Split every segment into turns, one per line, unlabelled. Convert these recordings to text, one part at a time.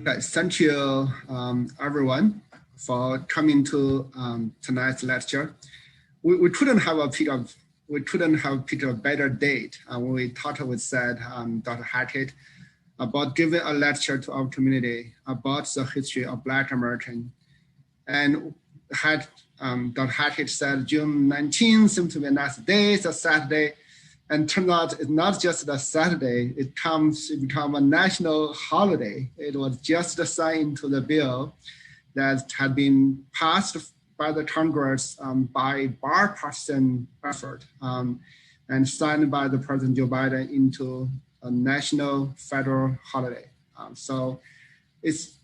Okay, thank you, everyone, for coming to tonight's lecture. We couldn't have picked a better date when we thought we said Dr. Hackett about giving a lecture to our community about the history of Black American. And Dr. Hackett said June 19th seemed to be a nice day, it's a Saturday. And turned out it's not just a Saturday, it become a national holiday. It was just signed into the bill that had been passed by the Congress by bipartisan effort and signed by the President Joe Biden into a national federal holiday. So it's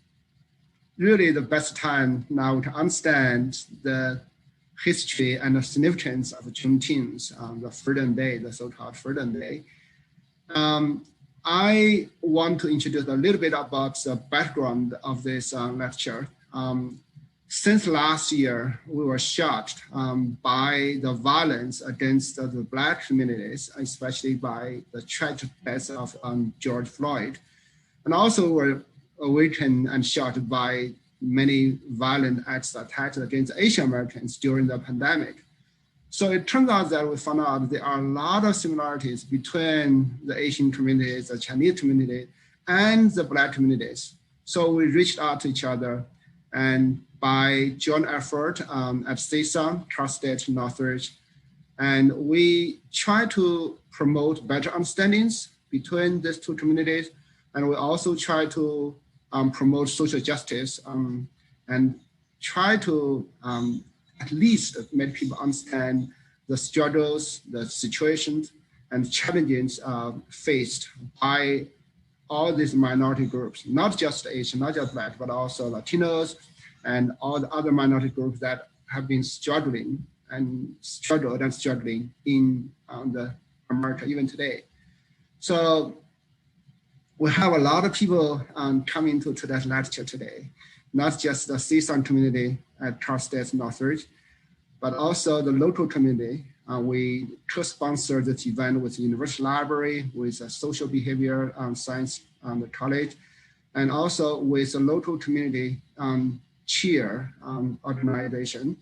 really the best time now to understand the history and the significance of Juneteenth, the Freedom Day, the so-called Freedom Day. I want to introduce a little bit about the background of this lecture. Since last year, we were shocked by the violence against the Black communities, especially by the tragic death of George Floyd. And also were awakened and shocked by many violent acts attacks against Asian Americans during the pandemic. So it turns out that we found out there are a lot of similarities between the Asian communities, the Chinese community, and the Black communities. So we reached out to each other, and by joint effort at CSUN, Tri-State Northridge, and we try to promote better understandings between these two communities, and we also try to promote social justice and try to at least make people understand the struggles, the situations, and challenges faced by all these minority groups, not just Asian, not just Black, but also Latinos and all the other minority groups that have been struggling in the America even today. So we have a lot of people coming to today's lecture today, not just the CSUN community at Tri-State Northridge, but also the local community. We co-sponsored this event with the University Library, with a social behavior science college, and also with the local community cheer organization.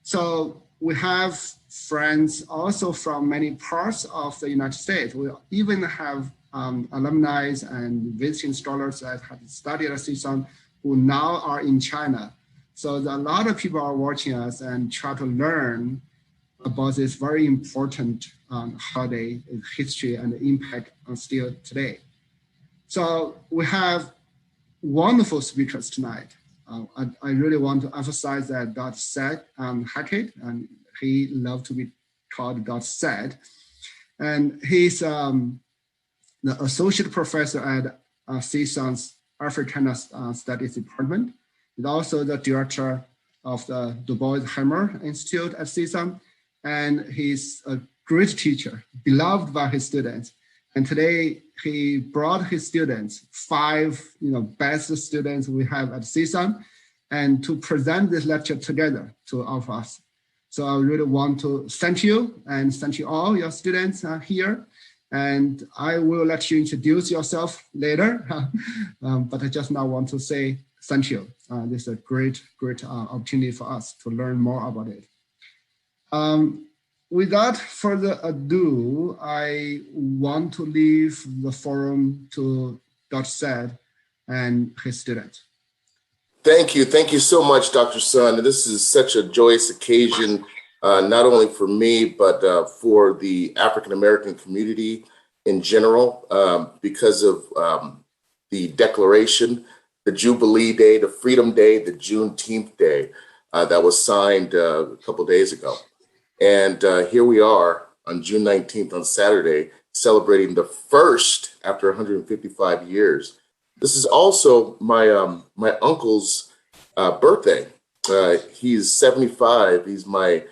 So we have friends also from many parts of the United States. We even have alumni and visiting scholars that have studied at CSUN who now are in China. So a lot of people are watching us and try to learn about this very important holiday history and the impact on still today. So we have wonderful speakers tonight. I really want to emphasize that Dr. Seth Hackett, and he loved to be called Dr. Seth, and he's the associate professor at CSUN's Africana Studies Department. He's also the director of the Du Bois-Hammer Institute at CSUN, and he's a great teacher, beloved by his students. And today he brought his students, 5 best students we have at CSUN, and to present this lecture together to all of us. So I really want to thank you and thank you all your students here. And I will let you introduce yourself later, but I just now want to say thank you. This is a great opportunity for us to learn more about it. Without further ado, I want to leave the forum to Dr. Seth and his students.
Thank you so much, Dr. Sun. This is such a joyous occasion, not only for me, but for the African-American community in general, because of the Declaration, the Jubilee Day, the Freedom Day, the Juneteenth Day that was signed a couple of days ago. And here we are on June 19th on Saturday, celebrating the first after 155 years. This is also my my uncle's birthday. He's 75. He's my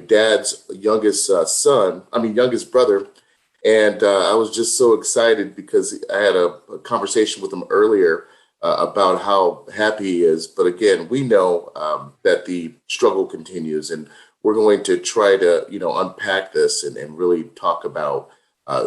dad's youngest youngest brother. And I was just so excited because I had a conversation with him earlier about how happy he is. But again, we know that the struggle continues, and we're going to try to, unpack this and really talk about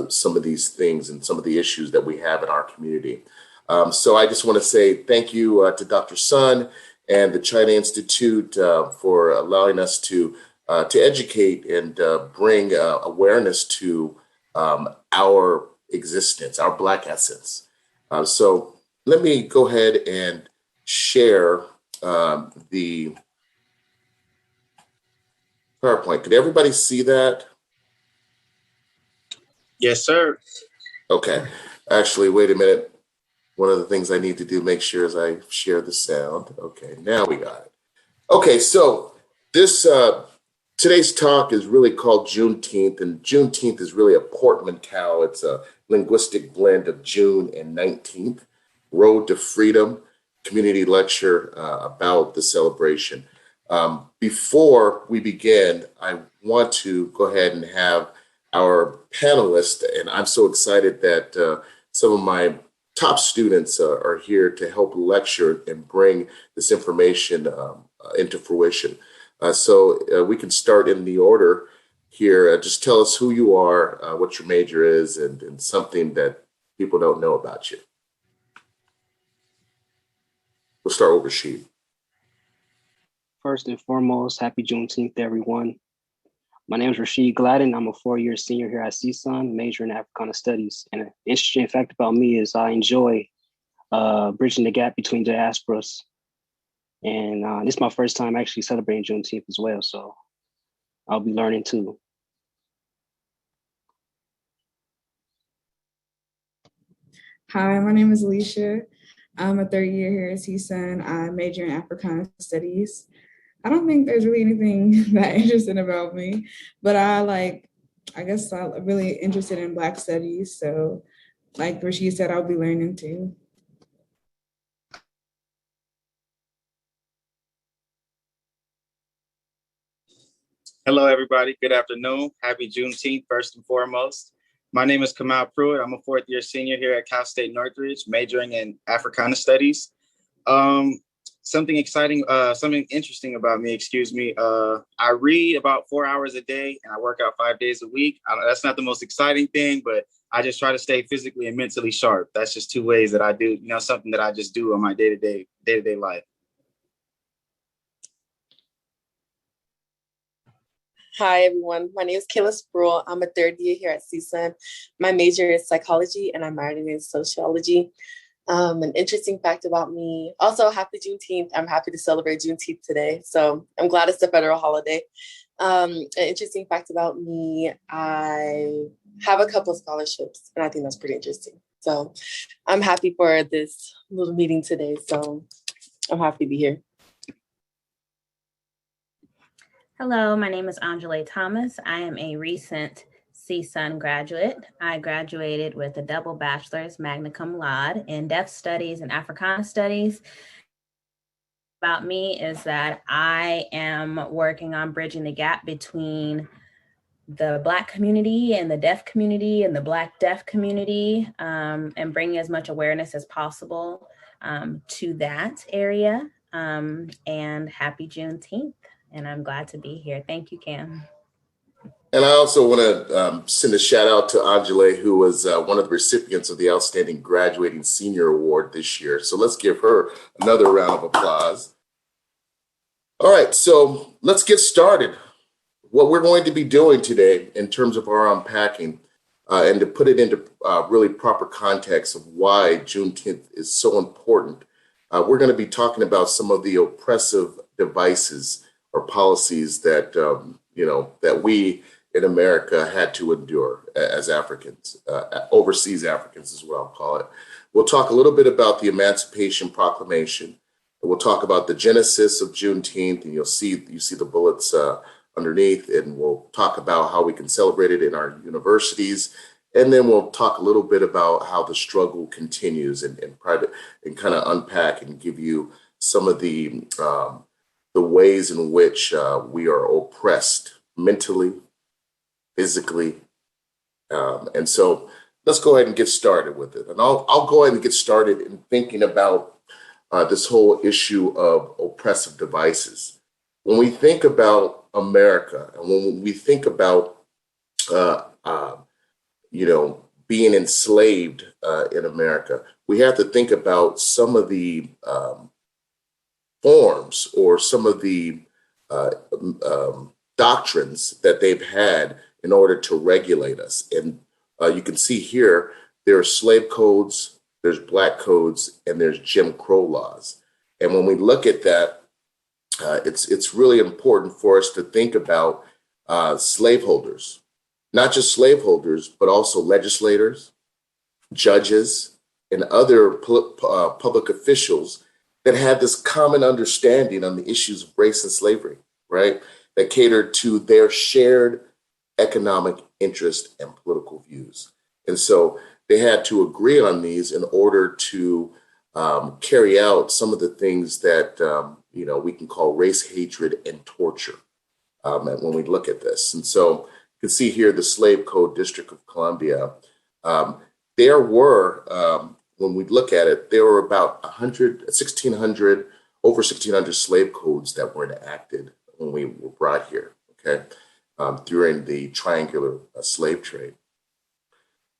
some of these things and some of the issues that we have in our community. So I just want to say thank you to Dr. Sun and the China Institute for allowing us to educate and bring awareness to our existence, our Black essence. So let me go ahead and share the PowerPoint. Could everybody see that?
Yes, sir.
Okay. Actually, wait a minute. One of the things I need to do, make sure, is I share the sound. Okay, now we got it. Okay, so this today's talk is really called Juneteenth, and Juneteenth is really a portmanteau. It's a linguistic blend of June and 19th. Road to Freedom community lecture about the celebration. Before we begin, I want to go ahead and have our panelists, and I'm so excited that some of my top students are here to help lecture and bring this information into fruition. So we can start in the order here. Just tell us who you are, what your major is, and something that people don't know about you. We'll start with Rashid.
First and foremost, happy Juneteenth, everyone. My name is Rashid Gladden. I'm a four-year senior here at CSUN, major in Africana Studies. And an interesting fact about me is I enjoy bridging the gap between diasporas. And this is my first time actually celebrating Juneteenth as well, so I'll be learning too.
Hi, my name is Alicia. I'm a third year here at CSUN. I major in Africana Studies. I don't think there's really anything that interesting about me, but I guess I'm really interested in Black studies. So like Rashid said, I'll be learning too.
Hello, everybody. Good afternoon. Happy Juneteenth, first and foremost. My name is Kamal Pruitt. I'm a fourth year senior here at Cal State Northridge, majoring in Africana Studies. Something interesting about me, I read about 4 hours a day and I work out 5 days a week. That's not the most exciting thing, but I just try to stay physically and mentally sharp. That's just two ways that I do, something that I just do on my day-to-day life.
Hi, everyone. My name is Kayla Sproul. I'm a third year here at CSUN. My major is psychology and I'm minoring in sociology. An interesting fact about me, also happy Juneteenth. I'm happy to celebrate Juneteenth today. So I'm glad it's a federal holiday. An interesting fact about me, I have a couple of scholarships and I think that's pretty interesting. So I'm happy for this little meeting today. So I'm happy to be here.
Hello, my name is Angela Thomas. I am a recent CSUN graduate. I graduated with a double bachelor's magna cum laude in Deaf Studies and Africana Studies. About me is that I am working on bridging the gap between the Black community and the deaf community and the Black deaf community, and bringing as much awareness as possible to that area. And happy Juneteenth. And I'm glad to be here. Thank you, Cam.
And I also want to send a shout out to Angela, who was one of the recipients of the Outstanding Graduating Senior Award this year. So let's give her another round of applause. All right, so let's get started. What we're going to be doing today in terms of our unpacking and to put it into really proper context of why Juneteenth is so important, we're going to be talking about some of the oppressive devices or policies that, that we in America had to endure as Africans, overseas Africans as well, I'll call it. We'll talk a little bit about the Emancipation Proclamation. And we'll talk about the genesis of Juneteenth, and you see the bullets underneath, and we'll talk about how we can celebrate it in our universities. And then we'll talk a little bit about how the struggle continues and kind of unpack and give you some of the ways in which we are oppressed mentally, physically. And so let's go ahead and get started with it. And I'll go ahead and get started in thinking about this whole issue of oppressive devices. When we think about America and when we think about, being enslaved in America, we have to think about some of the forms or some of the doctrines that they've had in order to regulate us. And you can see here, there are slave codes, there's black codes, and there's Jim Crow laws. And when we look at that, it's really important for us to think about slaveholders, not just slaveholders, but also legislators, judges, and other public officials that had this common understanding on the issues of race and slavery, right? That catered to their shared economic interest and political views. And so they had to agree on these in order to carry out some of the things that we can call race hatred and torture when we look at this. And so you can see here the Slave Code, District of Columbia. There were, when we look at it, there were about 1,600, over 1,600 slave codes that were enacted when we were brought here, okay, during the triangular slave trade.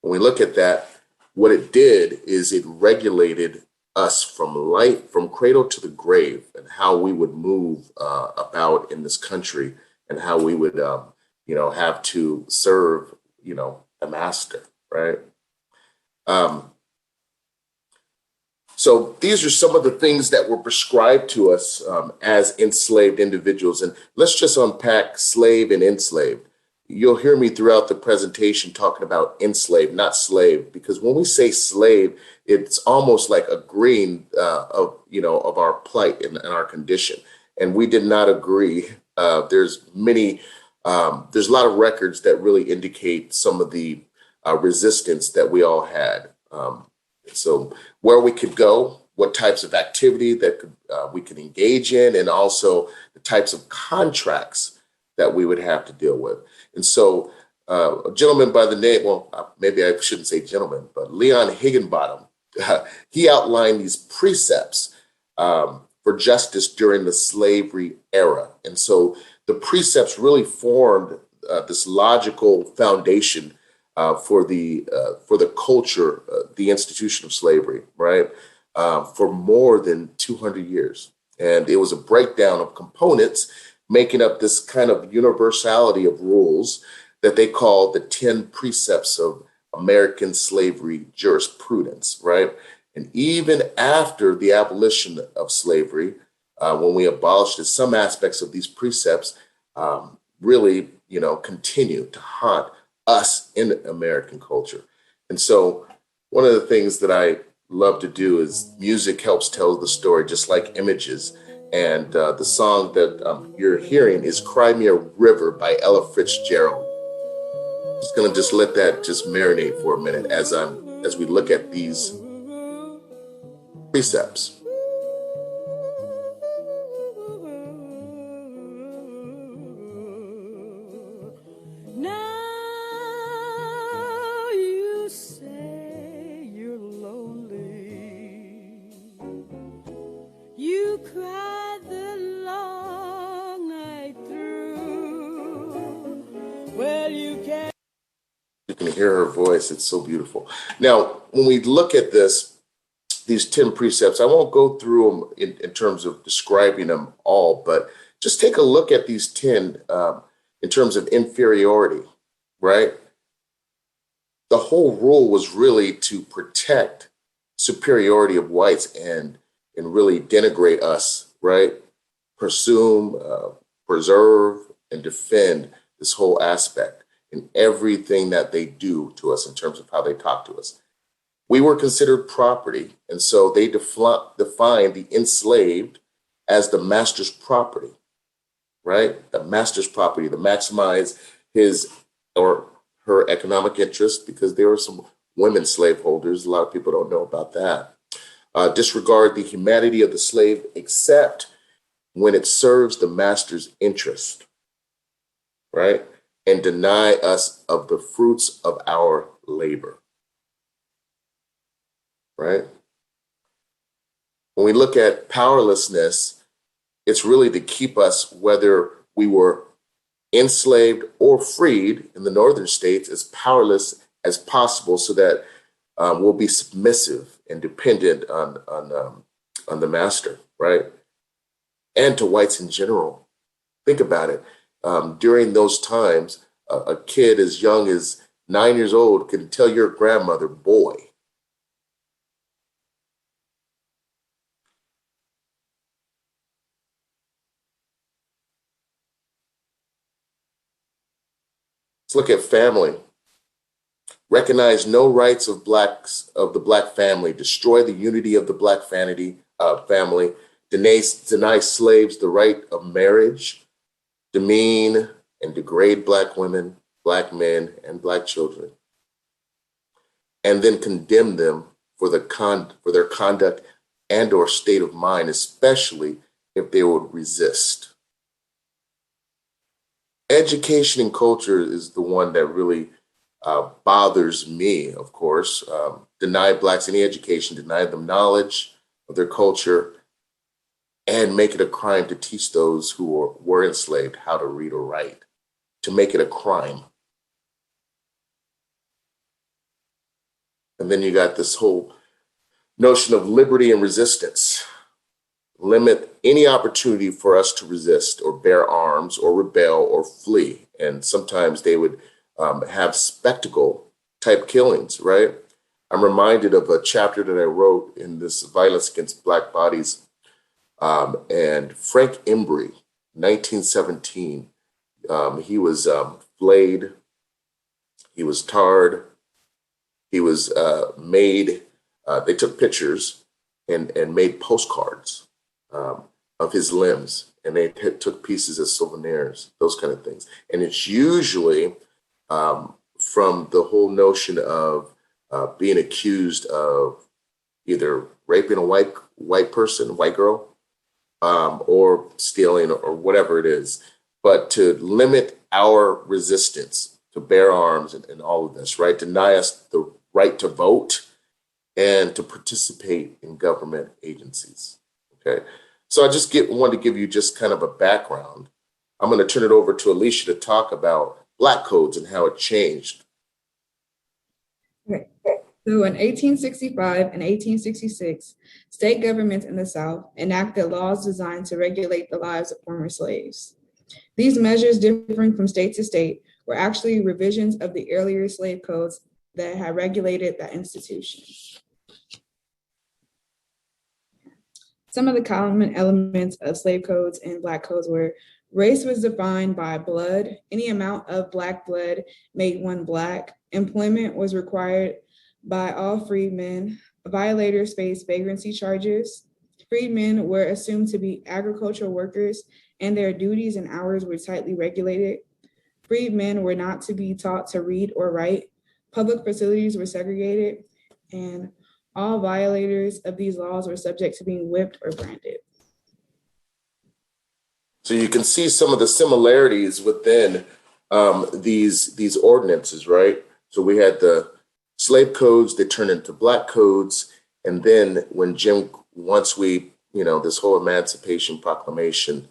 When we look at that, what it did is it regulated us from cradle to the grave, and how we would move about in this country, and how we would, have to serve, a master, right? So these are some of the things that were prescribed to us as enslaved individuals. And let's just unpack slave and enslaved. You'll hear me throughout the presentation talking about enslaved, not slave, because when we say slave, it's almost like agreeing of our plight and our condition. And we did not agree. There's a lot of records that really indicate some of the resistance that we all had. So where we could go, what types of activity that we could engage in, and also the types of contracts that we would have to deal with. And so a gentleman by the name, well, maybe I shouldn't say gentleman, but Leon Higginbottom, he outlined these precepts for justice during the slavery era. And so the precepts really formed this logical foundation for the culture, the institution of slavery, right, for more than 200 years. And it was a breakdown of components making up this kind of universality of rules that they call the 10 precepts of American slavery jurisprudence, right? And even after the abolition of slavery, when we abolished it, some aspects of these precepts really, continue to haunt us in American culture. And so one of the things that I love to do is music helps tell the story, just like images. And the song that you're hearing is Cry Me a River by Ella Fitzgerald. Just gonna let that just marinate for a minute as we look at these precepts. You can hear her voice. It's so beautiful. Now, when we look at these 10 precepts, I won't go through them in terms of describing them all, but just take a look at these 10 in terms of inferiority, right? The whole rule was really to protect superiority of whites and really denigrate us, right? Presume, preserve, and defend this whole aspect in everything that they do to us in terms of how they talk to us. We were considered property, and so they defined the enslaved as the master's property, right? The master's property to maximize his or her economic interest, because there were some women slaveholders. A lot of people don't know about that. Disregard the humanity of the slave except when it serves the master's interest, right? And deny us of the fruits of our labor, right? When we look at powerlessness, it's really to keep us, whether we were enslaved or freed in the northern states, as powerless as possible so that we'll be submissive and dependent on the master, right? And to whites in general. Think about it. During those times, a kid as young as 9 years old can tell your grandmother, boy. Let's look at family. Recognize no rights of the Black family, destroy the unity of the Black family, deny slaves the right of marriage, demean and degrade Black women, Black men, and Black children, and then condemn them for their conduct and or state of mind, especially if they would resist. Education and culture is the one that really bothers me, of course. Deny Blacks any education, deny them knowledge of their culture, and make it a crime to teach those who were enslaved how to read or write, to make it a crime. And then you got this whole notion of liberty and resistance. Limit any opportunity for us to resist or bear arms or rebel or flee. And sometimes they would have spectacle type killings, right? I'm reminded of a chapter that I wrote in this Violence Against Black Bodies. And Frank Embry, 1917, he was flayed, he was tarred, he was made, they took pictures and made postcards of his limbs, and they took pieces as souvenirs, those kind of things. And it's usually from the whole notion of being accused of either raping a white person, white girl, or stealing or whatever it is, but to limit our resistance, to bear arms and all of this, right? Deny us the right to vote and to participate in government agencies, okay? So I just wanted to give you just kind of a background. I'm going to turn it over to Alicia to talk about Black codes and how it changed.
Okay. So in 1865 and 1866, state governments in the South enacted laws designed to regulate the lives of former slaves. These measures, differing from state to state, were actually revisions of the earlier slave codes that had regulated that institution. Some of the common elements of slave codes and Black codes were: race was defined by blood. Any amount of Black blood made one Black. Employment was required by all freedmen. Violators faced vagrancy charges. Freedmen were assumed to be agricultural workers, and their duties and hours were tightly regulated. Freedmen were not to be taught to read or write. Public facilities were segregated, and all violators of these laws were subject to being whipped or branded.
So you can see some of the similarities within these ordinances, right? So we had the slave codes that turned into Black codes, and then when once we, this whole Emancipation Proclamation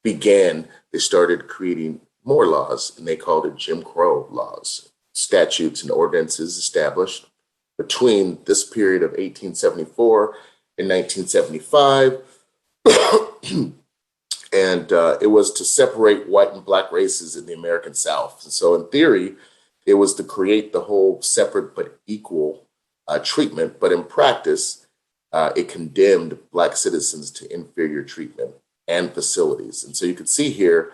began, they started creating more laws, and they called it Jim Crow laws. Statutes and ordinances established between this period of 1874 and 1975. And it was to separate white and Black races in the American South. And so in theory, it was to create the whole separate but equal treatment. But in practice, it condemned Black citizens to inferior treatment and facilities. And so you can see here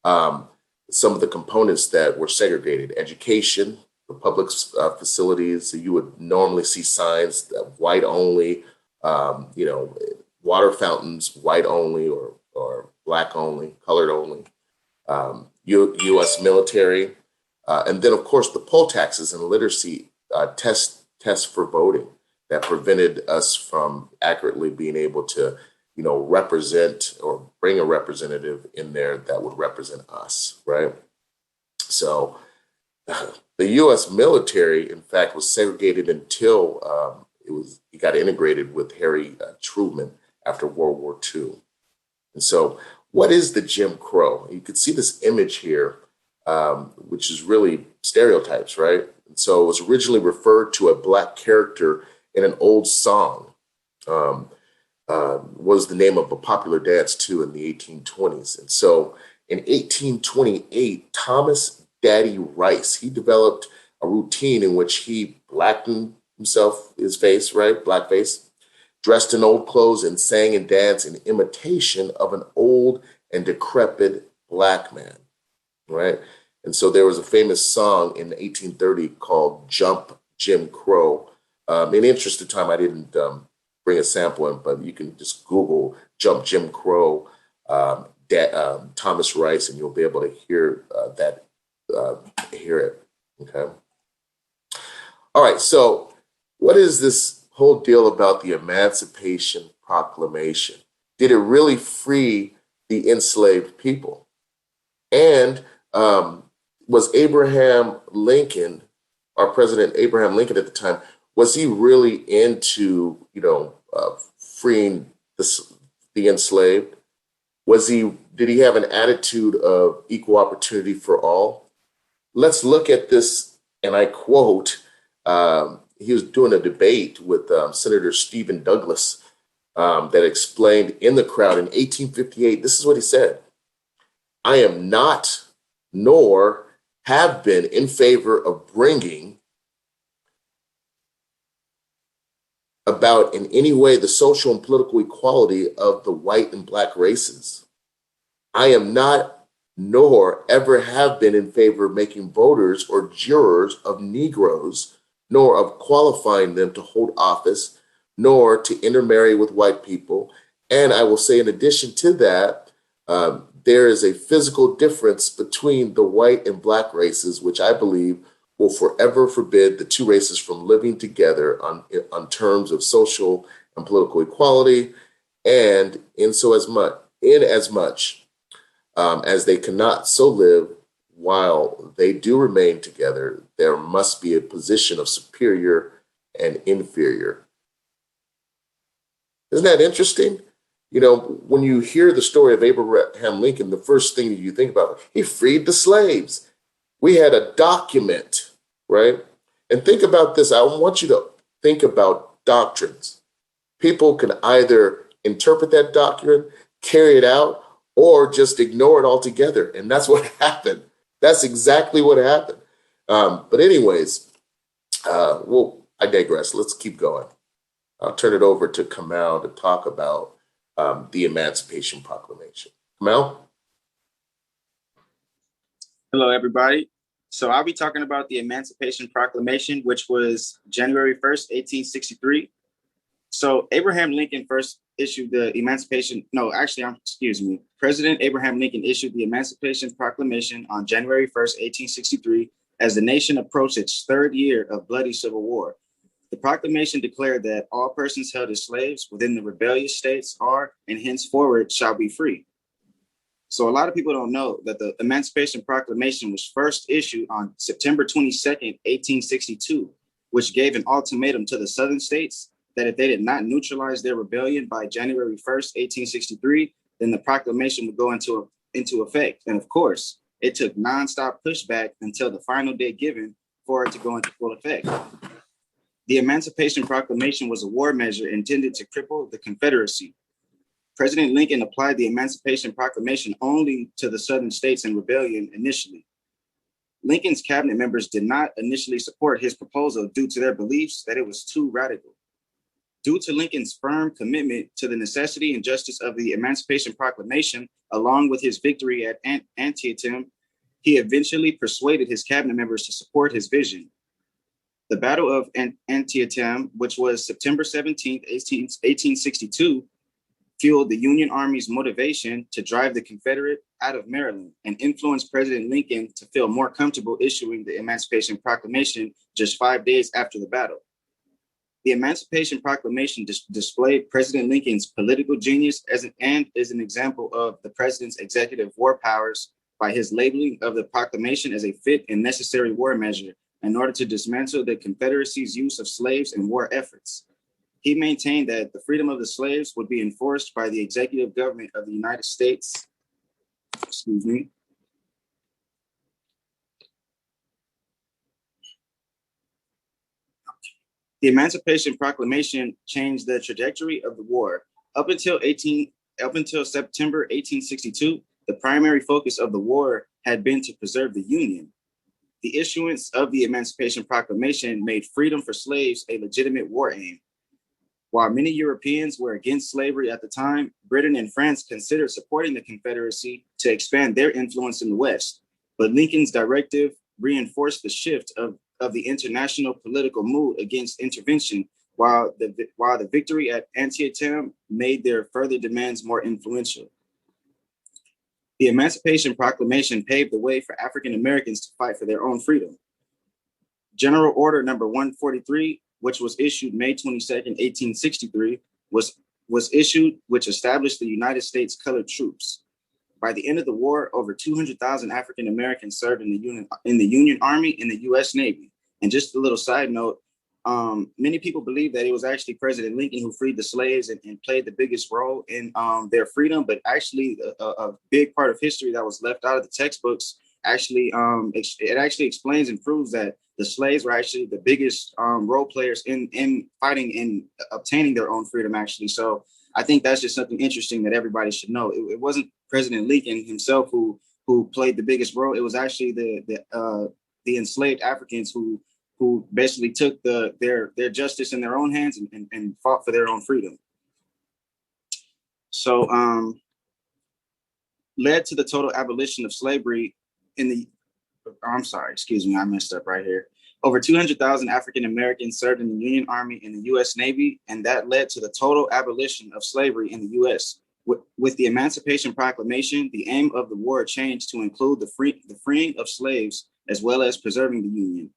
some of the components that were segregated: education, the public facilities. So you would normally see signs that white only, water fountains, white only or Black only, colored only, U.S. military, and then of course the poll taxes and literacy tests for voting that prevented us from accurately being able to, represent or bring a representative in there that would represent us, right? So the U.S. military, in fact, was segregated until it got integrated with Harry Truman after World War II. And so what is the Jim Crow? You can see this image here which is really stereotypes, right? And so it was originally referred to a Black character in an old song. Was the name of a popular dance too in the 1820s. And so in 1828, Thomas Daddy Rice, he developed a routine in which he blackened himself, his face, right? Blackface, dressed in old clothes and sang and danced in imitation of an old and decrepit Black man, right? And so there was a famous song in 1830 called Jump Jim Crow. In the interest of time, I didn't bring a sample in, but you can just Google Jump Jim Crow, Thomas Rice, and you'll be able to hear hear it, okay? All right, so what is this whole deal about the Emancipation Proclamation? Did it really free the enslaved people? And was Abraham Lincoln, our President Abraham Lincoln at the time, was he really into, freeing the enslaved? Did he have an attitude of equal opportunity for all? Let's look at this, and I quote, he was doing a debate with Senator Stephen Douglas that explained in the crowd in 1858, this is what he said: "I am not, nor have been in favor of bringing about in any way the social and political equality of the white and Black races. I am not, nor ever have been in favor of making voters or jurors of Negroes, nor of qualifying them to hold office, nor to intermarry with white people. And I will say, in addition to that, there is a physical difference between the white and Black races, which I believe will forever forbid the two races from living together on terms of social and political equality, and in as much as they cannot so live while they do remain together, there must be a position of superior and inferior." Isn't that interesting? When you hear the story of Abraham Lincoln, the first thing that you think about, he freed the slaves. We had a document, right? And think about this. I want you to think about doctrines. People can either interpret that doctrine, carry it out, or just ignore it altogether. And that's what happened. That's exactly what happened. But anyways, I digress. Let's keep going. I'll turn it over to Kamal to talk about the Emancipation Proclamation. Kamal?
Hello, everybody. So I'll be talking about the Emancipation Proclamation, which was January 1st, 1863. So Abraham Lincoln first issued the President Abraham Lincoln issued the Emancipation Proclamation on January 1st, 1863, as the nation approached its third year of bloody civil war. The proclamation declared that all persons held as slaves within the rebellious states are, and henceforward, shall be free. So a lot of people don't know that the Emancipation Proclamation was first issued on September 22nd, 1862, which gave an ultimatum to the Southern states that if they did not neutralize their rebellion by January 1st, 1863, then the proclamation would go into effect. And of course, it took nonstop pushback until the final day given for it to go into full effect. The Emancipation Proclamation was a war measure intended to cripple the Confederacy. President Lincoln applied the Emancipation Proclamation only to the Southern states in rebellion initially. Lincoln's cabinet members did not initially support his proposal due to their beliefs that it was too radical. Due to Lincoln's firm commitment to the necessity and justice of the Emancipation Proclamation, along with his victory at Antietam, he eventually persuaded his cabinet members to support his vision. The Battle of Antietam, which was September 17th, 1862, fueled the Union Army's motivation to drive the Confederate out of Maryland and influenced President Lincoln to feel more comfortable issuing the Emancipation Proclamation just 5 days after the battle. The Emancipation Proclamation displayed President Lincoln's political genius and is an example of the president's executive war powers by his labeling of the proclamation as a fit and necessary war measure in order to dismantle the Confederacy's use of slaves in war efforts. He maintained that the freedom of the slaves would be enforced by the executive government of the United States. The Emancipation Proclamation changed the trajectory of the war. Up until September 1862, the primary focus of the war had been to preserve the Union. The issuance of the Emancipation Proclamation made freedom for slaves a legitimate war aim. While many Europeans were against slavery at the time, Britain and France considered supporting the Confederacy to expand their influence in the West. But Lincoln's directive reinforced the shift of the international political mood against intervention, while the victory at Antietam made their further demands more influential. The Emancipation Proclamation paved the way for African Americans to fight for their own freedom. General Order Number 143, which was issued May 22nd, 1863, was issued, which established the United States Colored Troops. By the end of the war, over 200,000 African Americans served in the Union Army and the U.S. Navy. And just a little side note, many people believe that it was actually President Lincoln who freed the slaves and played the biggest role in their freedom. But actually, a big part of history that was left out of the textbooks actually it actually explains and proves that the slaves were actually the biggest role players in fighting and obtaining their own freedom, actually. So I think that's just something interesting that everybody should know. It wasn't President Lincoln himself who played the biggest role. It was actually the enslaved Africans who basically took their justice in their own hands and fought for their own freedom. So led to the total abolition of slavery I messed up right here. Over 200,000 African Americans served in the Union Army and the U.S. Navy, and that led to the total abolition of slavery in the U.S. With the Emancipation Proclamation, the aim of the war changed to include the freeing of slaves as well as preserving the Union.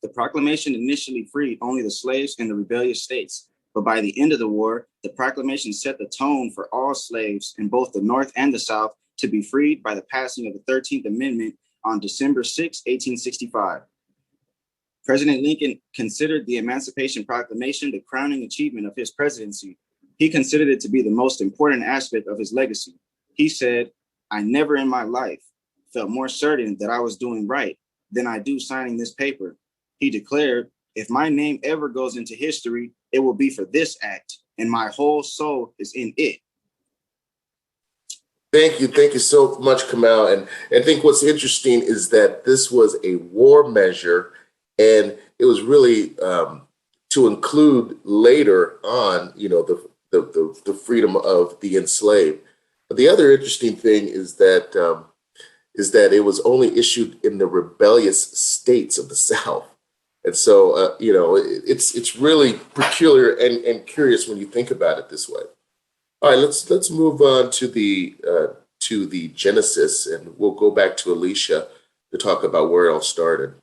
The proclamation initially freed only the slaves in the rebellious states, but by the end of the war, the proclamation set the tone for all slaves in both the North and the South to be freed by the passing of the 13th Amendment on December 6, 1865. President Lincoln considered the Emancipation Proclamation the crowning achievement of his presidency. He considered it to be the most important aspect of his legacy. He said, "I never in my life felt more certain that I was doing right than I do signing this paper." He declared, "If my name ever goes into history, it will be for this act, and my whole soul is in it."
Thank you so much, Kamal. And I think what's interesting is that this was a war measure, and it was really to include later on, the freedom of the enslaved. But the other interesting thing is that it was only issued in the rebellious states of the South. And so, it's really peculiar and curious when you think about it this way. All right, let's move on to the genesis, and we'll go back to Alicia to talk about where it all started.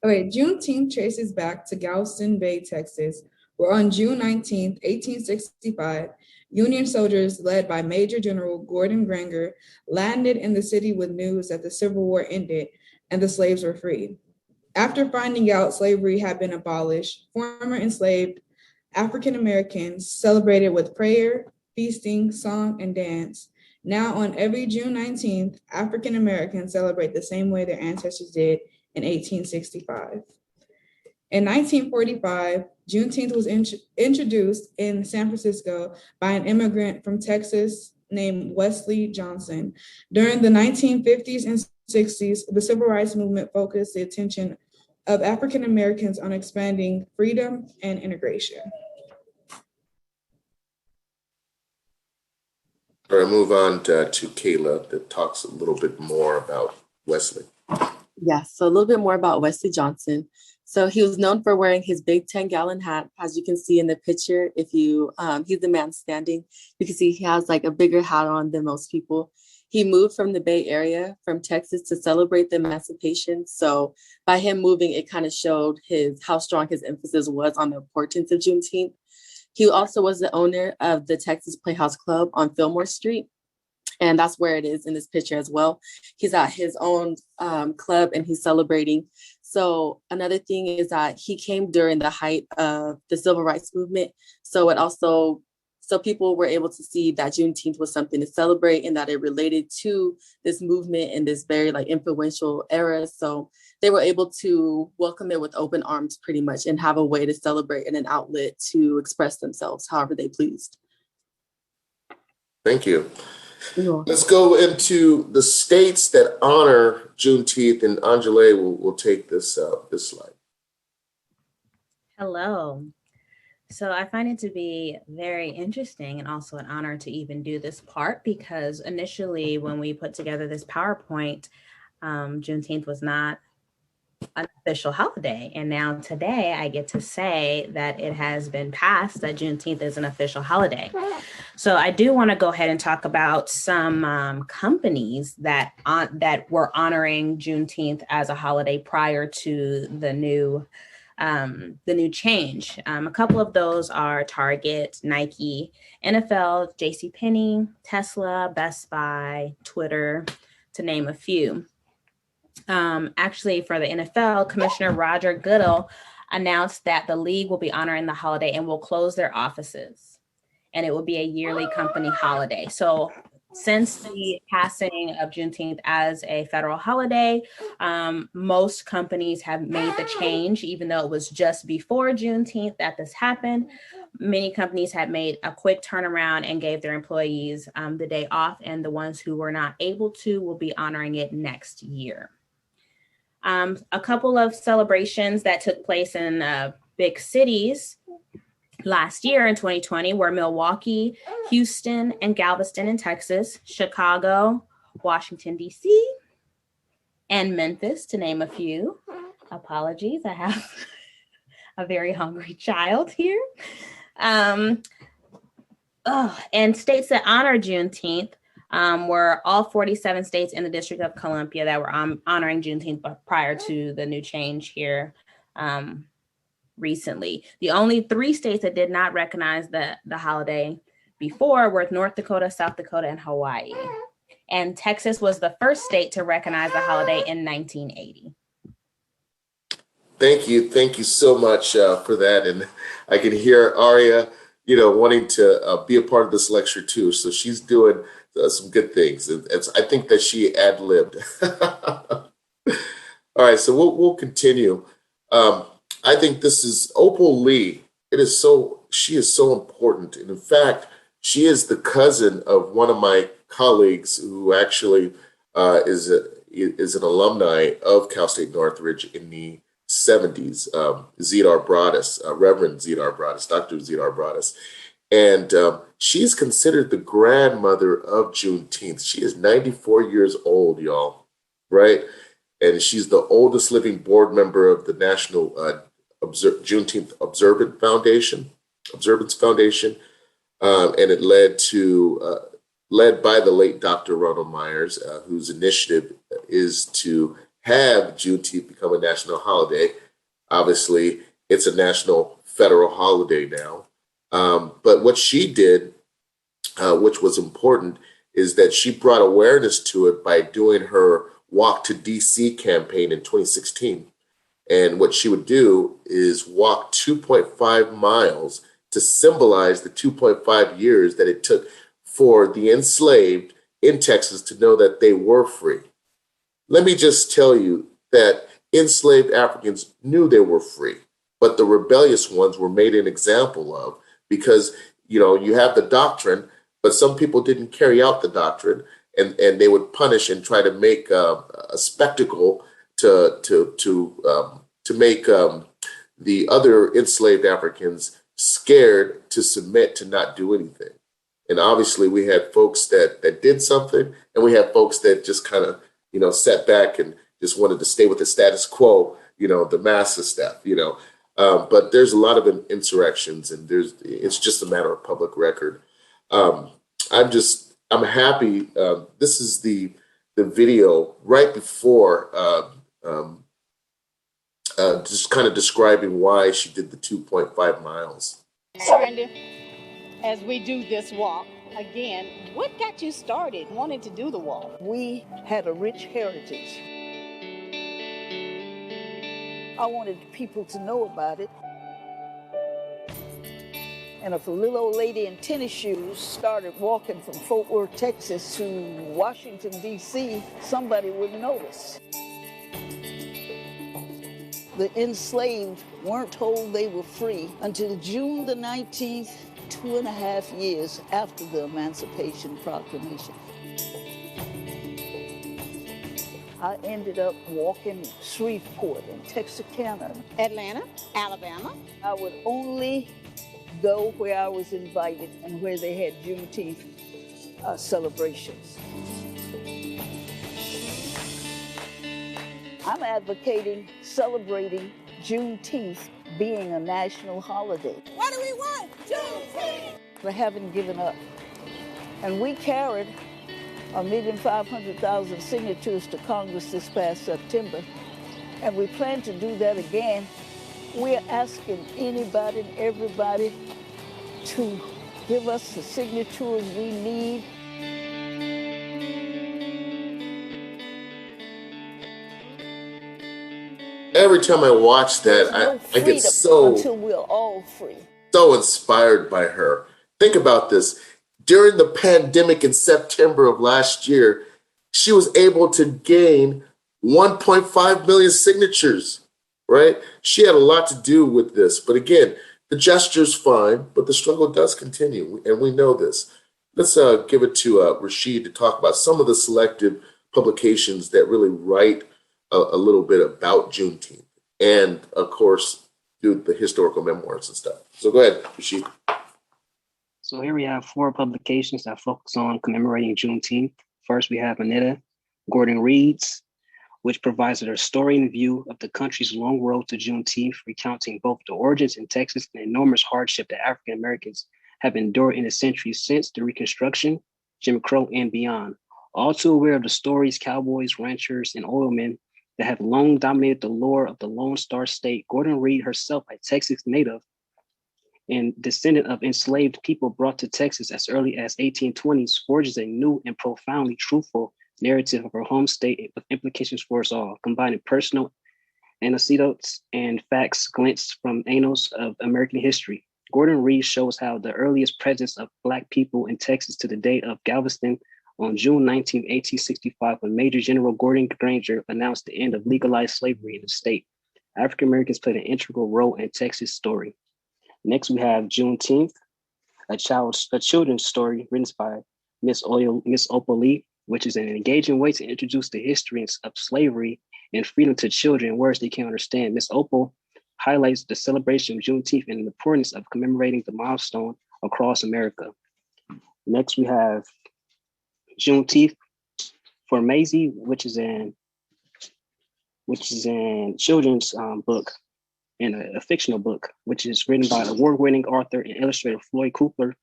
Okay, Juneteenth traces back to Galveston Bay, Texas, where on June 19th, 1865, Union soldiers led by Major General Gordon Granger landed in the city with news that the Civil War ended and the slaves were freed. After finding out slavery had been abolished, former enslaved African Americans celebrated with prayer, feasting, song, and dance. Now on every June 19th, African Americans celebrate the same way their ancestors did in 1865. In 1945, Juneteenth was introduced in San Francisco by an immigrant from Texas named Wesley Johnson. During the 1950s and 60s, the civil rights movement focused the attention of African Americans on expanding freedom and integration.
All right, move on to Kayla that talks a little bit more about Wesley.
Yeah, so a little bit more about Wesley Johnson. So he was known for wearing his big 10-gallon hat, as you can see in the picture. If you, he's the man standing, you can see he has like a bigger hat on than most people. He moved from the Bay Area, from Texas, to celebrate the emancipation. So by him moving, it kind of showed how strong his emphasis was on the importance of Juneteenth. He also was the owner of the Texas Playhouse Club on Fillmore Street. And that's where it is in this picture as well. He's at his own club and he's celebrating. So another thing is that he came during the height of the civil rights movement. So it also So people were able to see that Juneteenth was something to celebrate and that it related to this movement in this very like influential era. So they were able to welcome it with open arms pretty much and have a way to celebrate and an outlet to express themselves however they pleased.
Thank you.
You're welcome.
Let's go into the states that honor Juneteenth, and Anjali will take this slide.
Hello. So I find it to be very interesting and also an honor to even do this part, because initially when we put together this PowerPoint, Juneteenth was not an official holiday. And now today I get to say that it has been passed that Juneteenth is an official holiday. So I do want to go ahead and talk about some companies that were honoring Juneteenth as a holiday prior to the new change. A couple of those are Target, Nike, NFL, JCPenney, Tesla, Best Buy, Twitter, to name a few. Actually, for the NFL, Commissioner Roger Goodell announced that the league will be honoring the holiday and will close their offices, and it will be a yearly company holiday. So since the passing of Juneteenth as a federal holiday, most companies have made the change, even though it was just before Juneteenth that this happened. Many companies have made a quick turnaround and gave their employees the day off, and the ones who were not able to will be honoring it next year. A couple of celebrations that took place in big cities last year in 2020 were Milwaukee, Houston, and Galveston in Texas, Chicago, Washington, D.C., and Memphis, to name a few. Apologies, I have a very hungry child here. And states that honor Juneteenth were all 47 states in the District of Columbia that were honoring Juneteenth prior to the new change here recently. The only 3 states that did not recognize the holiday before were North Dakota, South Dakota, and Hawaii. And Texas was the first state to recognize the holiday in 1980.
Thank you so much for that. And I can hear Aria, wanting to be a part of this lecture too. So she's doing some good things. I think that she ad-libbed. All right, so we'll continue. I think this is Opal Lee. She is so important. And in fact, she is the cousin of one of my colleagues who actually is an alumni of Cal State Northridge in the 70s, Zidar Broadus, Reverend Zidar Broadus, Dr. Zidar Broadus. And she's considered the grandmother of Juneteenth. She is 94 years old, y'all, right? And she's the oldest living board member of the National Juneteenth Observance Foundation. And it led by the late Dr. Ronald Myers, whose initiative is to have Juneteenth become a national holiday. Obviously, it's a national federal holiday now. But what she did, which was important, is that she brought awareness to it by doing her Walk to DC campaign in 2016. And what she would do is walk 2.5 miles to symbolize the 2.5 years that it took for the enslaved in Texas to know that they were free. Let me just tell you that enslaved Africans knew they were free, but the rebellious ones were made an example of because, you have the doctrine, but some people didn't carry out the doctrine, and they would punish and try to make a spectacle to make the other enslaved Africans scared to submit, to not do anything. And obviously we had folks that did something, and we had folks that just kind of, sat back and just wanted to stay with the status quo, the massa stuff, but there's a lot of insurrections, and it's just a matter of public record. I'm happy. This is the video right before just kind of describing why she did the 2.5 miles.
Surrender. As we do this walk, again, what got you started wanting to do the walk?
We had a rich heritage. I wanted people to know about it. And if a little old lady in tennis shoes started walking from Fort Worth, Texas to Washington, D.C., somebody would notice. The enslaved weren't told they were free until June the 19th, 2.5 years after the Emancipation Proclamation. I ended up walking Shreveport and Texarkana.
Atlanta, Alabama.
I would only go where I was invited and where they had Juneteenth celebrations. I'm advocating celebrating Juneteenth being a national holiday.
What do we want? Juneteenth!
They haven't given up. And we carried 1,500,000 signatures to Congress this past September, and we plan to do that again. We're asking anybody and everybody to give us the signatures we need.
Every time I watch that, I get
until we're all free.
So inspired by her. Think about this. During the pandemic in September of last year, she was able to gain 1.5 million signatures, right? She had a lot to do with this. But again, the gesture's fine, but the struggle does continue, and we know this. Let's give it to Rashid to talk about some of the selective publications that really write a little bit about Juneteenth and, of course, do the historical memoirs and stuff. So go ahead, Rashid.
So here we have 4 publications that focus on commemorating Juneteenth. First, we have Anita Gordon Reed's, which provides a historian view of the country's long road to Juneteenth, recounting both the origins in Texas and the enormous hardship that African Americans have endured in the centuries since the Reconstruction, Jim Crow, and beyond. All too aware of the stories, cowboys, ranchers, and oilmen that have long dominated the lore of the Lone Star State, Gordon Reed, herself a Texas native and descendant of enslaved people brought to Texas as early as 1820s, forges a new and profoundly truthful narrative of her home state with implications for us all, combining personal anecdotes and facts glints from annals of American history. Gordon Reed shows how the earliest presence of Black people in Texas to the date of Galveston on June 19, 1865, when Major General Gordon Granger announced the end of legalized slavery in the state. African Americans played an integral role in Texas' story. Next, we have Juneteenth, a children's story written by Miss Opal Lee, which is an engaging way to introduce the history of slavery and freedom to children in words they can understand. Miss Opal highlights the celebration of Juneteenth and the importance of commemorating the milestone across America. Next, we have Juneteenth for Maisie, which is an children's book and a fictional book, which is written by award-winning author and illustrator Floyd Cooper,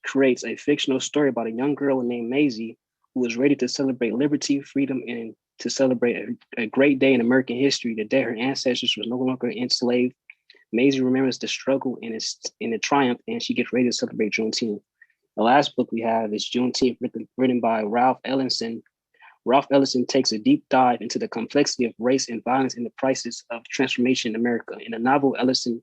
creates a fictional story about a young girl named Maisie who is ready to celebrate liberty, freedom, and to celebrate a great day in American history, the day her ancestors were no longer enslaved. Maisie remembers the struggle and the triumph, and she gets ready to celebrate Juneteenth. The last book we have is Juneteenth, written by Ralph Ellison. Ralph Ellison takes a deep dive into the complexity of race and violence in the crisis of transformation in America. In the novel, Ellison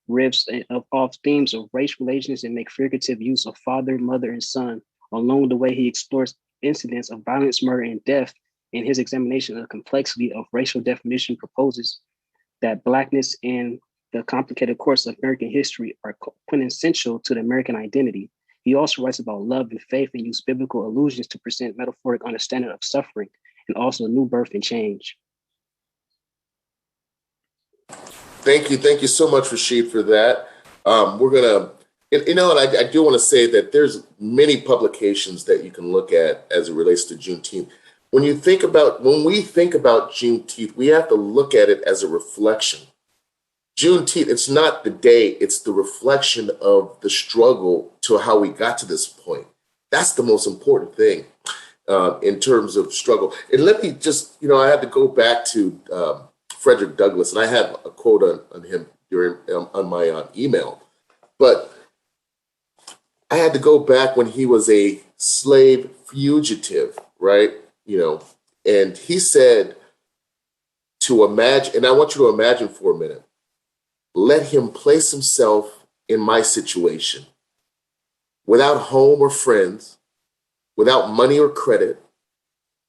riffs off themes of race relations and make figurative use of father, mother, and son. Along the way, he explores incidents of violence, murder, and death. In his examination of the complexity of racial definition, proposes that Blackness and the complicated course of American history are quintessential to the American identity. He also writes about love and faith and uses biblical allusions to present metaphoric understanding of suffering and also new birth and change.
Thank you so much, Rashid, for that. We're gonna, and I do want to say that there's many publications that you can look at as it relates to Juneteenth. When we think about Juneteenth, we have to look at it as a reflection. Juneteenth, it's not the day, it's the reflection of the struggle to how we got to this point. That's the most important thing in terms of struggle. And let me just, I had to go back to Frederick Douglass, and I had a quote on him on my email, but I had to go back when he was a slave fugitive, right? And he said to imagine, and I want you to imagine for a minute, let him place himself in my situation, without home or friends, without money or credit,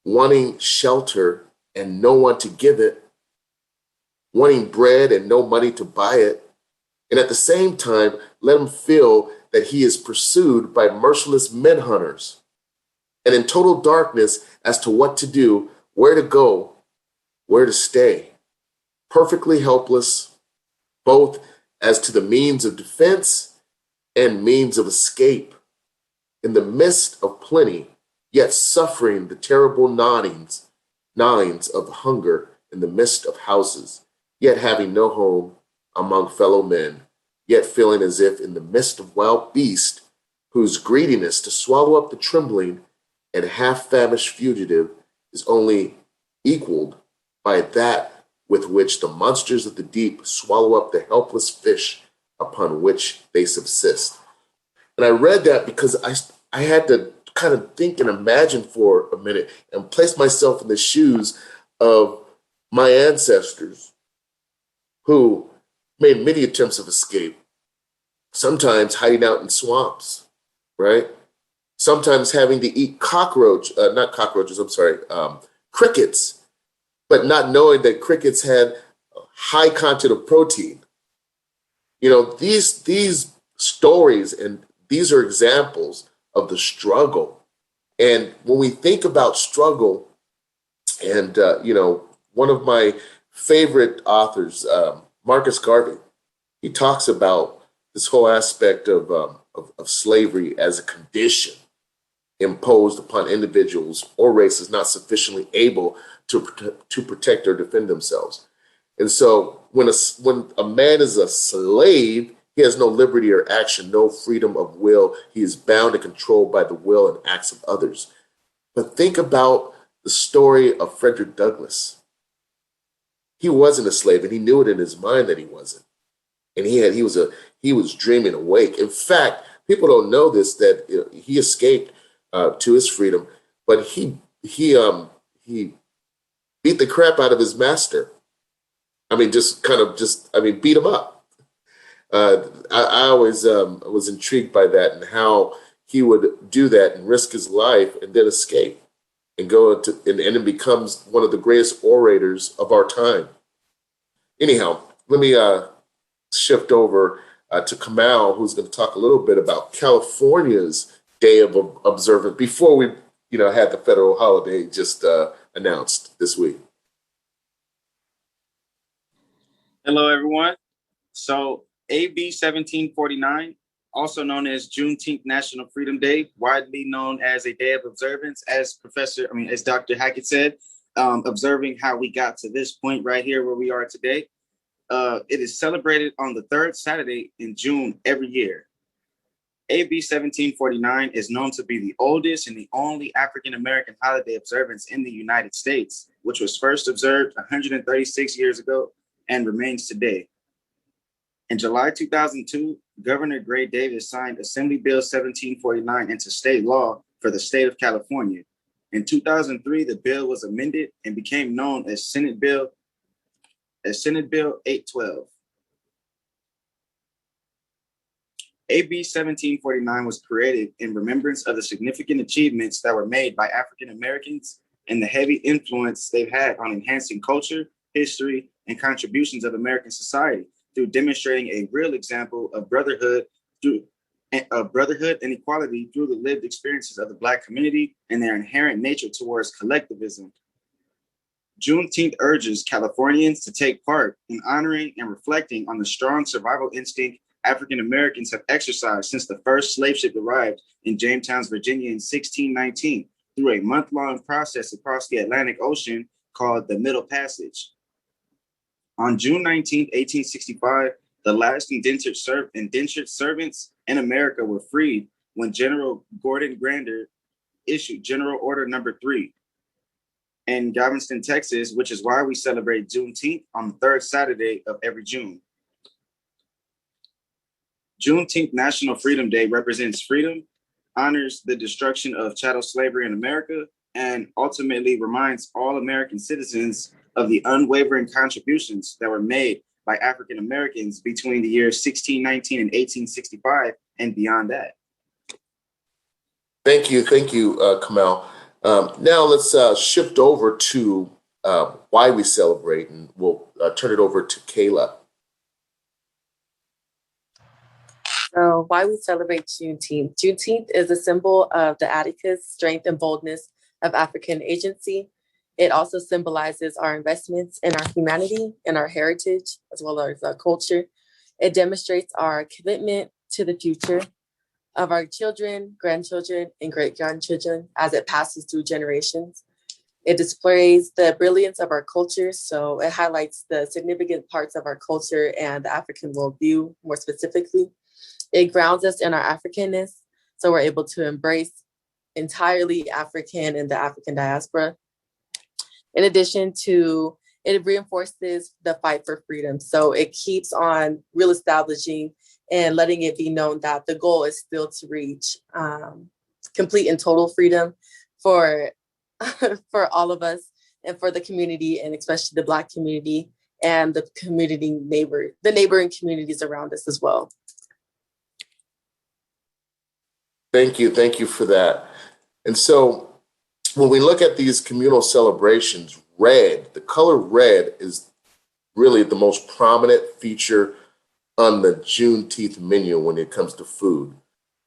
wanting shelter and no one to give it, wanting bread and no money to buy it, and at the same time, let him feel that he is pursued by merciless men hunters and in total darkness as to what to do, where to go, where to stay, perfectly helpless, both as to the means of defense and means of escape, in the midst of plenty, yet suffering the terrible gnawings of hunger in the midst of houses, yet having no home among fellow men, yet feeling as if in the midst of wild beasts, whose greediness to swallow up the trembling and half-famished fugitive is only equaled by that with which the monsters of the deep swallow up the helpless fish upon which they subsist. And I read that because I had to kind of think and imagine for a minute and place myself in the shoes of my ancestors who made many attempts of escape, sometimes hiding out in swamps, right? Sometimes having to eat crickets, but not knowing that crickets had high content of protein. You know, these stories and these are examples of the struggle. And when we think about struggle, and one of my favorite authors, Marcus Garvey, he talks about this whole aspect of slavery as a condition imposed upon individuals or races not sufficiently able to protect or defend themselves. And so when a man is a slave, he has no liberty or action, no freedom of will. He is bound and controlled by the will and acts of others. But think about the story of Frederick Douglass. He wasn't a slave, and he knew it in his mind that he wasn't. And he was dreaming awake. In fact, people don't know this, that he escaped to his freedom, but he beat the crap out of his master. I mean, beat him up. I always was intrigued by that and how he would do that and risk his life and then escape and and it becomes one of the greatest orators of our time. Anyhow, let me shift over to Kamal, who's going to talk a little bit about California's Day of Observance before we, had the federal holiday just announced this week.
Hello, everyone. So AB 1749, also known as Juneteenth National Freedom Day, widely known as a day of observance, as Dr. Hackett said, observing how we got to this point right here where we are today. It is celebrated on the third Saturday in June every year. AB 1749 is known to be the oldest and the only African-American holiday observance in the United States, which was first observed 136 years ago and remains today. In July 2002, Governor Gray Davis signed Assembly Bill 1749 into state law for the state of California. In 2003, the bill was amended and became known as Senate Bill 812. AB 1749 was created in remembrance of the significant achievements that were made by African Americans and the heavy influence they've had on enhancing culture, history, and contributions of American society through demonstrating a real example of brotherhood and equality through the lived experiences of the Black community and their inherent nature towards collectivism. Juneteenth urges Californians to take part in honoring and reflecting on the strong survival instinct African Americans have exercised since the first slave ship arrived in Jamestown, Virginia in 1619 through a month-long process across the Atlantic Ocean called the Middle Passage. On June 19, 1865, the last indentured servants in America were freed when General Gordon Granger issued General Order Number 3 in Galveston, Texas, which is why we celebrate Juneteenth on the third Saturday of every June. Juneteenth National Freedom Day represents freedom, honors the destruction of chattel slavery in America, and ultimately reminds all American citizens of the unwavering contributions that were made by African Americans between the years 1619 and 1865 and beyond that.
Thank you, Kamal. Now let's shift over to why we celebrate, and we'll turn it over to Kayla.
So why we celebrate Juneteenth? Juneteenth is a symbol of the Atticus strength and boldness of African agency. It also symbolizes our investments in our humanity and our heritage, as well as our culture. It demonstrates our commitment to the future of our children, grandchildren, and great-grandchildren as it passes through generations. It displays the brilliance of our culture, so it highlights the significant parts of our culture and the African worldview more specifically. It grounds us in our Africanness, so we're able to embrace entirely African and the African diaspora. In addition to, it reinforces the fight for freedom. So it keeps on real establishing and letting it be known that the goal is still to reach complete and total freedom for, for all of us and for the community, and especially the Black community and the neighboring communities around us as well.
Thank you for that. And so when we look at these communal celebrations, the color red is really the most prominent feature on the Juneteenth menu when it comes to food.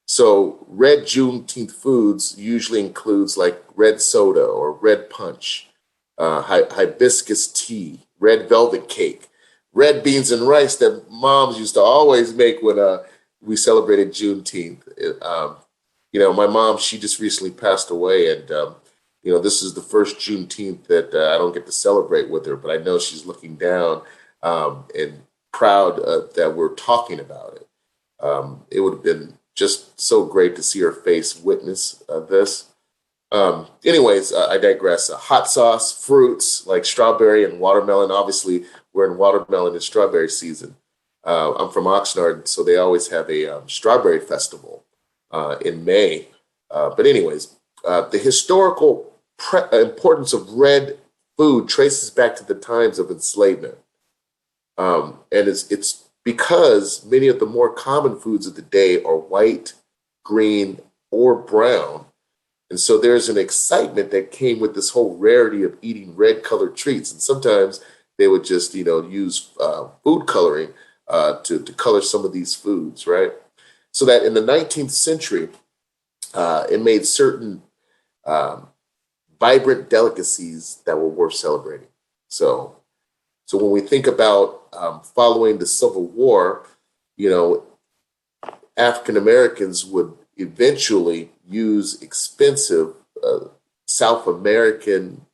So red Juneteenth foods usually includes like red soda or red punch, hibiscus tea, red velvet cake, red beans and rice that moms used to always make when we celebrated Juneteenth. My mom, she just recently passed away, and this is the first Juneteenth that I don't get to celebrate with her, but I know she's looking down and proud that we're talking about it. It would have been just so great to see her face witness this. Anyways, I digress. Hot sauce, fruits like strawberry and watermelon. Obviously, we're in watermelon and strawberry season. I'm from Oxnard, so they always have a strawberry festival in May. But anyways, the historical importance of red food traces back to the times of enslavement. And it's because many of the more common foods of the day are white, green, or brown. And so there's an excitement that came with this whole rarity of eating red colored treats. And sometimes they would just, use food coloring to color some of these foods, right? So that in the 19th century, it made certain vibrant delicacies that were worth celebrating. So when we think about following the Civil War, African Americans would eventually use expensive South American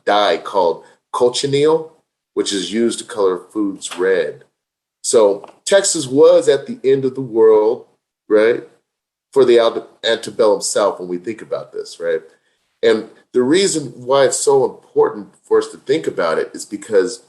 dye called cochineal, which is used to color foods red. So Texas was at the end of the world, right, for the antebellum South when we think about this, right? And the reason why it's so important for us to think about it is because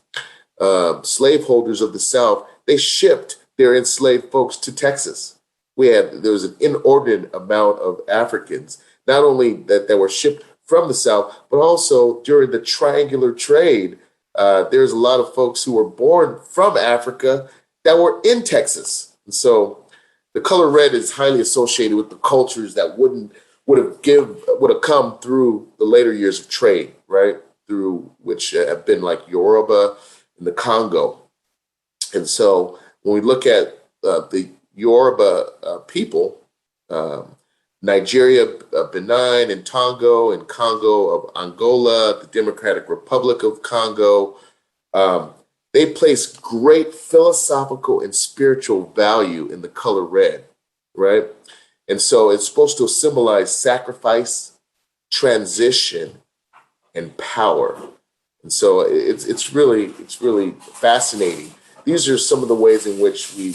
slaveholders of the South, they shipped their enslaved folks to Texas. There was an inordinate amount of Africans, not only that were shipped from the South, but also during the triangular trade, there's a lot of folks who were born from Africa that were in Texas. And so the color red is highly associated with the cultures that would have come through the later years of trade, right? Through which have been like Yoruba and the Congo. And so when we look at the Yoruba people, Nigeria, Benin, and Congo of Angola, the Democratic Republic of Congo, they place great philosophical and spiritual value in the color red, right? And so it's supposed to symbolize sacrifice, transition, and power. And so it's really fascinating. These are some of the ways in which we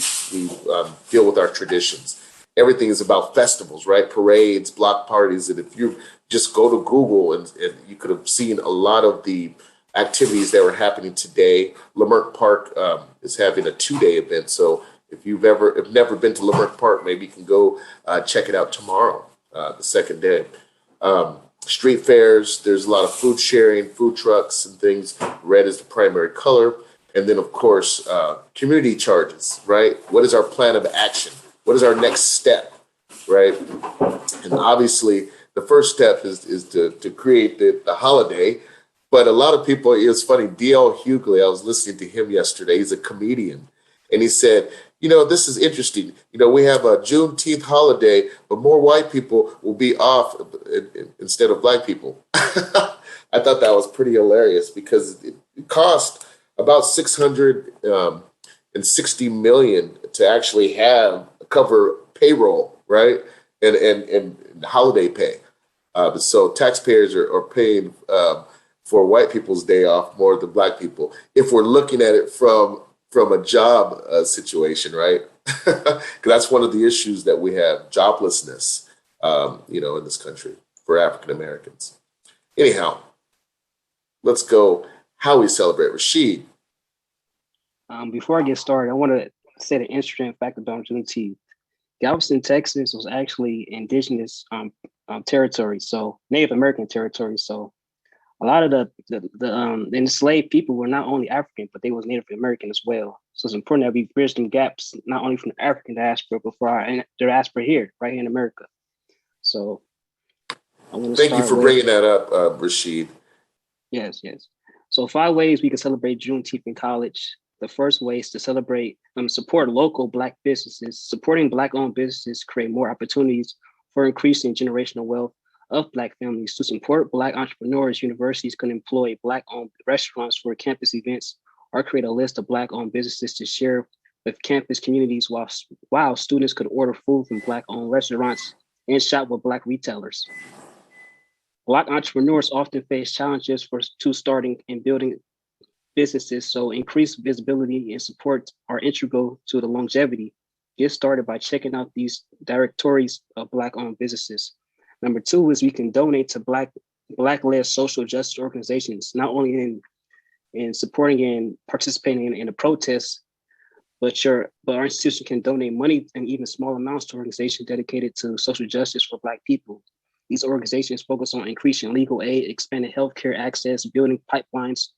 deal with our traditions. Everything is about festivals, right? Parades, block parties. And if you just go to Google and you could have seen a lot of the activities that were happening today. Leimert Park is having a 2-day event. So if you've never been to Leimert Park, maybe you can go check it out tomorrow, the second day. Street fairs, there's a lot of food sharing, food trucks and things. Red is the primary color. And then, of course, community charges, right? What is our plan of action? What is our next step, right? And obviously, the first step is to create the holiday. But a lot of people, it's funny, D.L. Hughley, I was listening to him yesterday. He's a comedian. And he said, this is interesting. We have a Juneteenth holiday, but more white people will be off instead of black people. I thought that was pretty hilarious because it cost about $660 million to actually cover payroll, right? And holiday pay. So taxpayers are paying for white people's day off more than black people. If we're looking at it from a job situation, right? Because that's one of the issues that we have, joblessness, in this country for African Americans. Anyhow, let's go how we celebrate. Rashid.
Before I get started, I want to say the interesting fact about Juneteenth. Galveston, Texas was actually indigenous territory, so Native American territory. So a lot of the enslaved people were not only African, but they was Native American as well. So it's important that we bridge them gaps, not only from the African diaspora, but for our diaspora here, right here in America. So I want to
thank you for bringing that up, Rashid.
Yes. So 5 ways we can celebrate Juneteenth in college. The first way is to support local Black businesses. Supporting Black-owned businesses create more opportunities for increasing generational wealth of Black families. To support Black entrepreneurs, universities can employ Black-owned restaurants for campus events or create a list of Black-owned businesses to share with campus communities while students could order food from Black-owned restaurants and shop with Black retailers. Black entrepreneurs often face challenges to starting and building businesses, so increased visibility and support are integral to the longevity. Get started by checking out these directories of Black-owned businesses. Number 2 is we can donate to Black-led social justice organizations, not only in supporting and participating in the protests, but our institution can donate money and even small amounts to organizations dedicated to social justice for Black people. These organizations focus on increasing legal aid, expanding healthcare access, building pipelines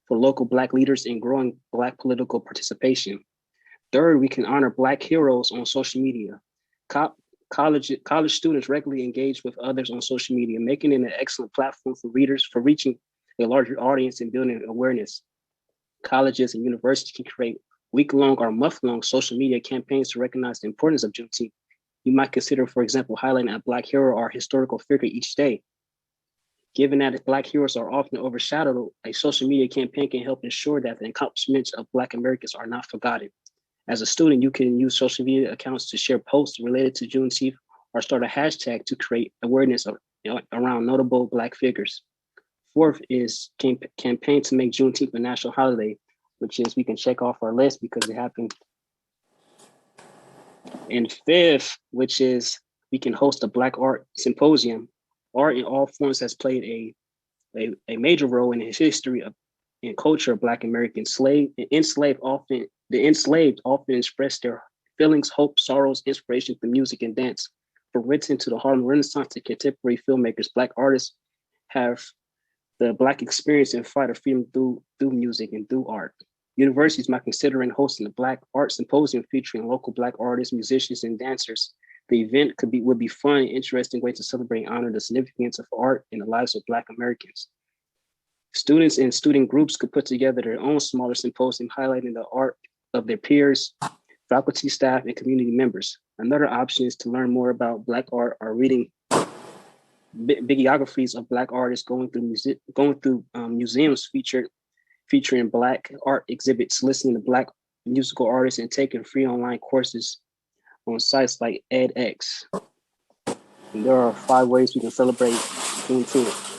for local Black leaders, and growing Black political participation. Third, we can honor Black heroes on social media. College students regularly engage with others on social media, making it an excellent platform for readers for reaching a larger audience and building awareness. Colleges and universities can create week-long or month-long social media campaigns to recognize the importance of Juneteenth. You might consider, for example, highlighting a Black hero or historical figure each day. Given that Black heroes are often overshadowed, a social media campaign can help ensure that the accomplishments of Black Americans are not forgotten. As a student, you can use social media accounts to share posts related to Juneteenth or start a hashtag to create awareness around notable Black figures. Fourth is campaign to make Juneteenth a national holiday, which is we can check off our list because it happened. And fifth, which is we can host a Black art symposium. Art in all forms has played a major role in the history of and culture of Black Americans. The enslaved often express their feelings, hopes, sorrows, inspiration through music and dance. From Whitman to the Harlem Renaissance to contemporary filmmakers, Black artists have the Black experience and fight of freedom through music and through art. Universities might consider hosting a Black art symposium featuring local Black artists, musicians, and dancers. The event would be fun and interesting way to celebrate and honor the significance of art in the lives of Black Americans. Students and student groups could put together their own smaller symposium highlighting the art of their peers, faculty, staff, and community members. Another option is to learn more about Black art or reading bibliographies of Black artists, going through museums featuring Black art exhibits, listening to Black musical artists, and taking free online courses on sites like edX. And there are 5 ways we can celebrate Juneteenth.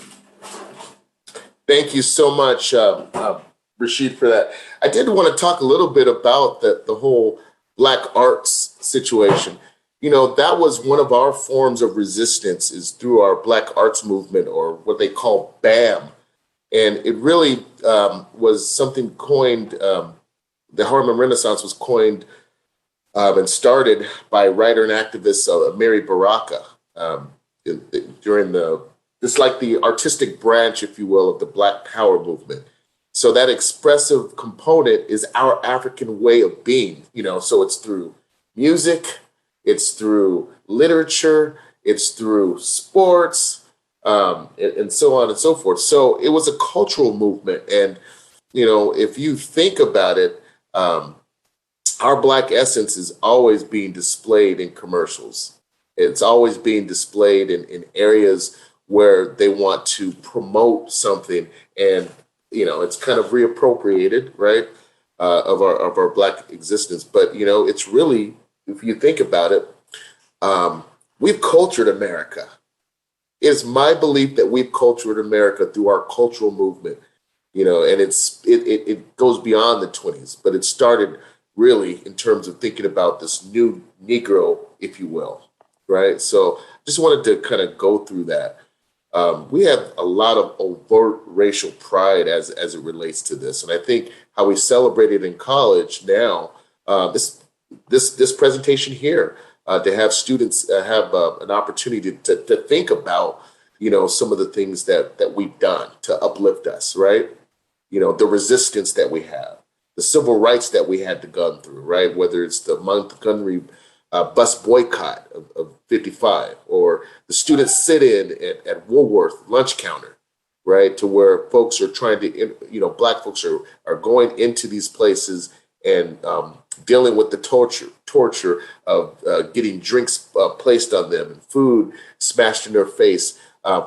Thank you so much, Rashid, for that. I did want to talk a little bit about the whole Black arts situation. That was one of our forms of resistance, is through our Black arts movement, or what they call BAM. And it really was something coined, the Harlem Renaissance was coined and started by writer and activist Mary Baraka during it's like the artistic branch, if you will, of the Black Power movement. So that expressive component is our African way of being, so it's through music, it's through literature, it's through sports, and so on and so forth. So it was a cultural movement. And, if you think about it, our Black essence is always being displayed in commercials. It's always being displayed in areas where they want to promote something, and it's kind of reappropriated, right, of our Black existence. But it's really, if you think about it, we've cultured America. It is my belief that we've cultured America through our cultural movement, and it goes beyond the 20s, but it started really in terms of thinking about this new Negro, if you will, right? So just wanted to kind of go through that. We have a lot of overt racial pride as it relates to this, and I think how we celebrate it in college now, this presentation here, to have students have an opportunity to think about, some of the things that we've done to uplift us, right? The resistance that we have, the civil rights that we had to go through, right? Whether it's the Montgomery bus boycott of 55, or the student sit-in at Woolworth lunch counter, right? To where folks are trying to, Black folks are going into these places and dealing with the torture of getting drinks placed on them and food smashed in their face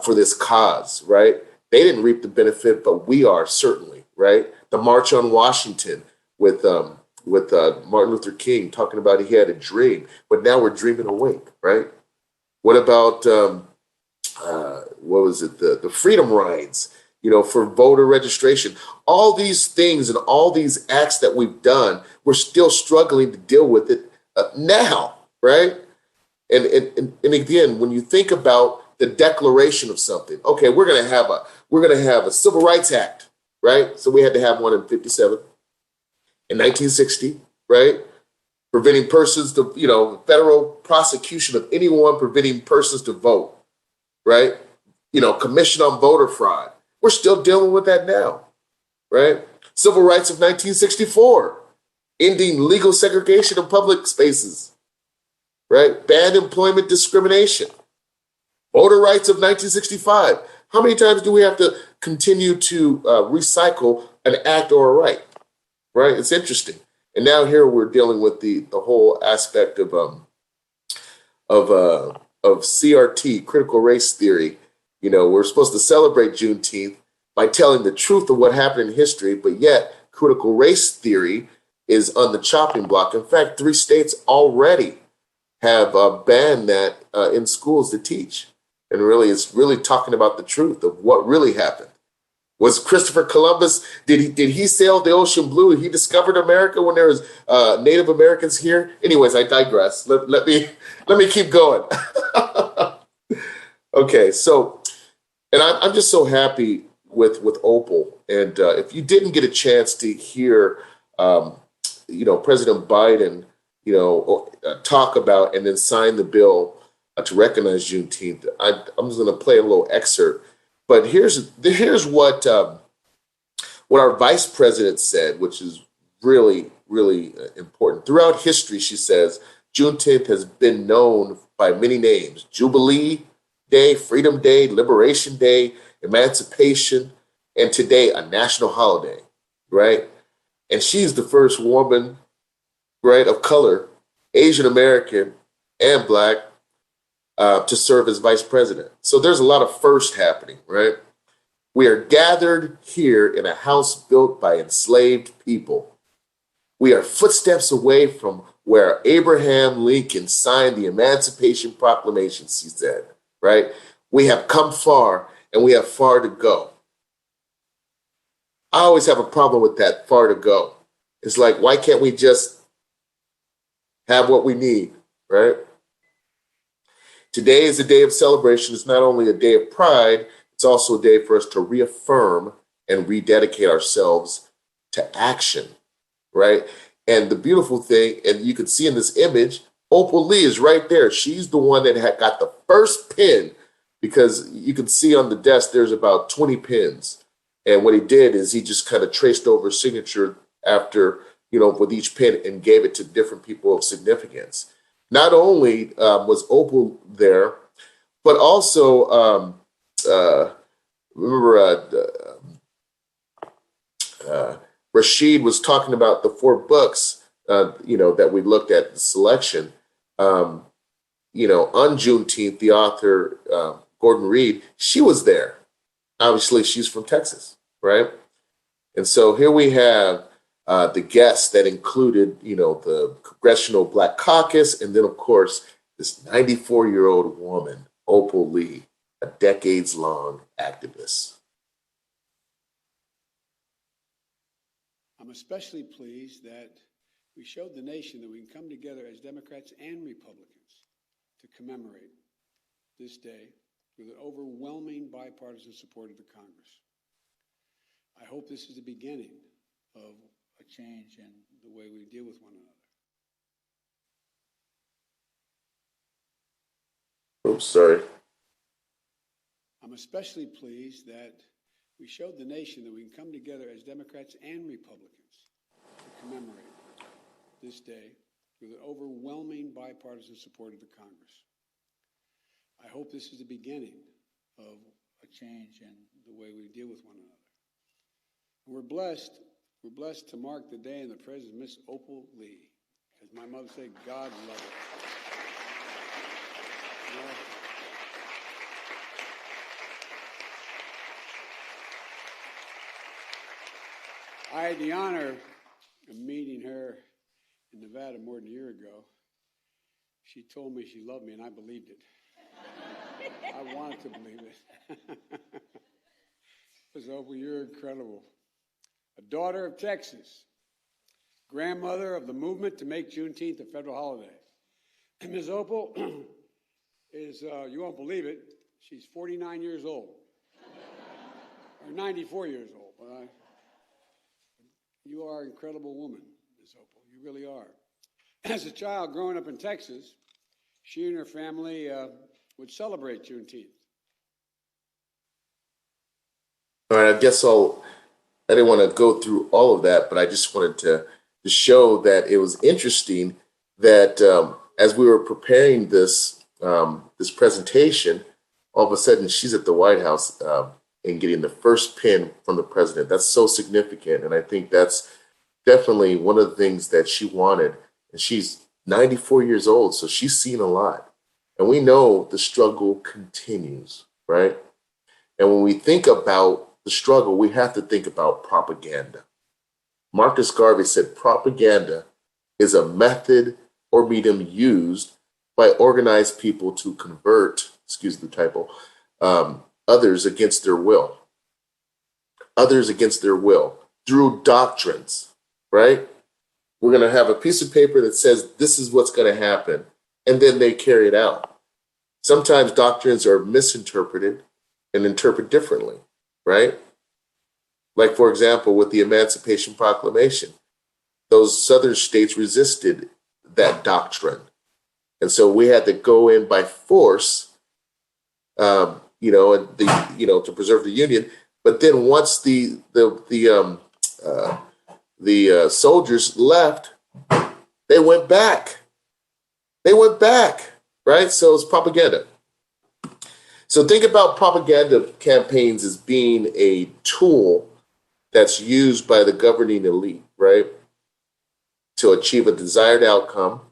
for this cause, right? They didn't reap the benefit, but we are certainly, right? The March on Washington with Martin Luther King talking about he had a dream, but now we're dreaming awake, right? What about what was it? The freedom rides, for voter registration. All these things and all these acts that we've done, we're still struggling to deal with it now, right? And again, when you think about the declaration of something, okay, we're gonna have a Civil Rights Act, right? So we had to have one in 57. In 1960, right? Preventing persons to, federal prosecution of anyone preventing persons to vote, right? Commission on voter fraud. We're still dealing with that now, right? Civil rights of 1964, ending legal segregation of public spaces, right? Banned employment discrimination. Voter rights of 1965. How many times do we have to continue to recycle an act or a right? Right, it's interesting. And now here we're dealing with the whole aspect of CRT, critical race theory. We're supposed to celebrate Juneteenth by telling the truth of what happened in history, but yet critical race theory is on the chopping block. In fact, 3 states already have banned that in schools to teach. And really, it's really talking about the truth of what really happened. Was Christopher Columbus, did he sail the ocean blue? He discovered America when there was Native Americans here? Anyways, I digress. Let me keep going. Okay, so, and I'm just so happy with Opal. And if you didn't get a chance to hear, President Biden, talk about and then sign the bill to recognize Juneteenth, I'm just going to play a little excerpt. But here's what our vice president said, which is really, really important. Throughout history, she says, Juneteenth has been known by many names: Jubilee Day, Freedom Day, Liberation Day, Emancipation, and today a national holiday, right? And she's the first woman, right, of color, Asian American, and Black to serve as vice president. So there's a lot of firsts happening, right? We are gathered here in a house built by enslaved people. We are footsteps away from where Abraham Lincoln signed the Emancipation Proclamation, she said, right? We have come far and we have far to go. I always have a problem with that, far to go. It's like, why can't we just have what we need, right? Today is a day of celebration. It's not only a day of pride, it's also a day for us to reaffirm and rededicate ourselves to action, right? And the beautiful thing, and you can see in this image, Opal Lee is right there. She's the one that had got the first pin, because you can see on the desk there's about 20 pins. And what he did is he just kind of traced over a signature after, with each pin and gave it to different people of significance. Not only was Opal there, but also remember Rashid was talking about the 4 books, that we looked at the selection. On Juneteenth, the author, Gordon Reed, she was there. Obviously, she's from Texas, right? And so here we have the guests that included, the Congressional Black Caucus, and then, of course, this 94-year-old woman, Opal Lee, a decades-long activist.
I'm especially pleased that we showed the nation that we can come together as Democrats and Republicans to commemorate this day with an overwhelming bipartisan support of the Congress. I hope this is the beginning of a change in the way we deal with one another.
Oops, sorry.
I'm especially pleased that we showed the nation that we can come together as Democrats and Republicans to commemorate this day with an overwhelming bipartisan support of the Congress. I hope this is the beginning of a change in the way we deal with one another. And we're blessed to mark the day in the presence of Miss Opal Lee. As my mother said, God love her. I had the honor of meeting her in Nevada more than a year ago. She told me she loved me, and I believed it. I wanted to believe it. Ms. Opal, you're incredible. A daughter of Texas, grandmother of the movement to make Juneteenth a federal holiday. And Ms. Opal is, you won't believe it, she's 49 years old, or 94 years old. You are an incredible woman, Ms. Opal. You really are. As a child growing up in Texas, she and her family would celebrate Juneteenth.
All right, I guess I didn't want to go through all of that, but I just wanted to show that it was interesting that as we were preparing this this presentation, all of a sudden she's at the White House and getting the first pin from the president. That's so significant, and I think that's definitely one of the things that she wanted. And she's 94 years old, so she's seen a lot. And we know the struggle continues, right? And when we think about the struggle, we have to think about propaganda. Marcus Garvey said propaganda is a method or medium used by organized people to convert, excuse the typo, others against their will. Others against their will through doctrines, right? We're going to have a piece of paper that says this is what's going to happen, and then they carry it out. Sometimes doctrines are misinterpreted and interpreted differently, right? Like, for example, with the Emancipation Proclamation, those southern states resisted that doctrine. And so we had to go in by force, to preserve the Union. But then once the soldiers left, they went back. They went back, right? So it's propaganda. So think about propaganda campaigns as being a tool that's used by the governing elite, right, to achieve a desired outcome.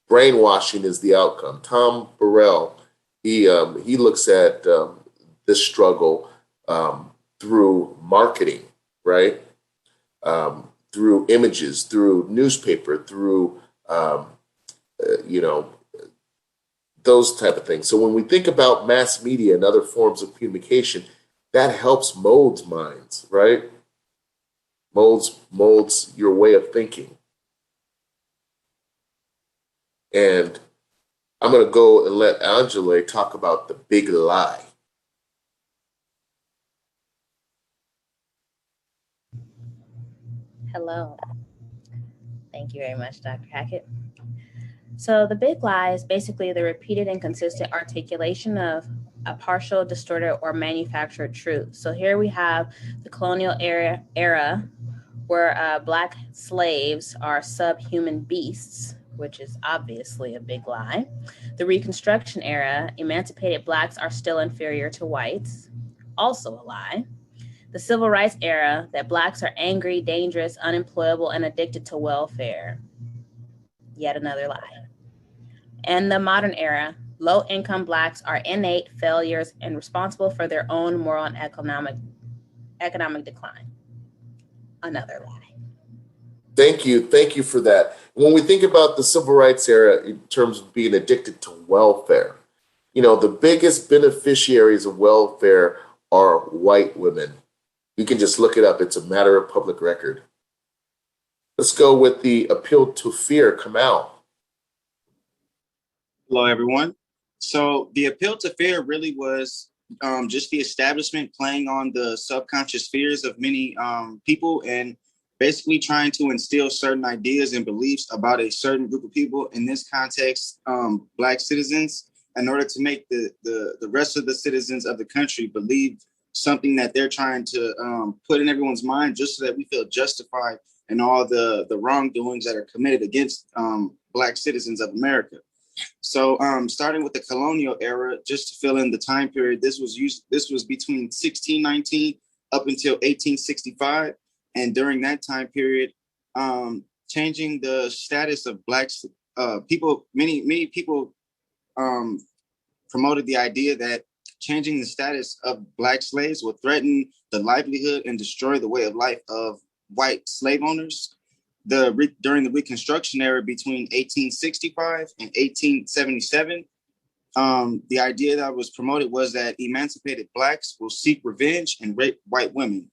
Brainwashing is the outcome. Tom Burrell, he looks at this struggle through marketing, right? Through images, through newspaper, through, those type of things. So when we think about mass media and other forms of communication, that helps molds minds, right? Molds your way of thinking. And I'm going to go and let Angela talk about the big lie.
Hello. Thank you very much, Dr. Hackett. So the big lie is basically the repeated and consistent articulation of a partial, distorted, or manufactured truth. So here we have the colonial era where Black slaves are subhuman beasts, which is obviously a big lie. The Reconstruction era, emancipated Blacks are still inferior to whites, also a lie. The Civil Rights era, that Blacks are angry, dangerous, unemployable, and addicted to welfare, yet another lie. And the modern era, low-income Blacks are innate failures and responsible for their own moral and economic decline, another lie.
Thank you for that. When we think about the civil rights era in terms of being addicted to welfare, you know, the biggest beneficiaries of welfare are white women. You can just look it up. It's a matter of public record. Let's go with the appeal to fear, Kamal.
Hello, everyone. So the appeal to fear really was just the establishment playing on the subconscious fears of many people and basically trying to instill certain ideas and beliefs about a certain group of people, in this context, Black citizens, in order to make the rest of the citizens of the country believe something that they're trying to put in everyone's mind, just so that we feel justified in all the wrongdoings that are committed against Black citizens of America. So starting with the colonial era, just to fill in the time period, this was between 1619 up until 1865. And during that time period, changing the status of Black people, many people promoted the idea that changing the status of Black slaves would threaten the livelihood and destroy the way of life of white slave owners. During the Reconstruction era between 1865 and 1877, the idea that was promoted was that emancipated Blacks will seek revenge and rape white women.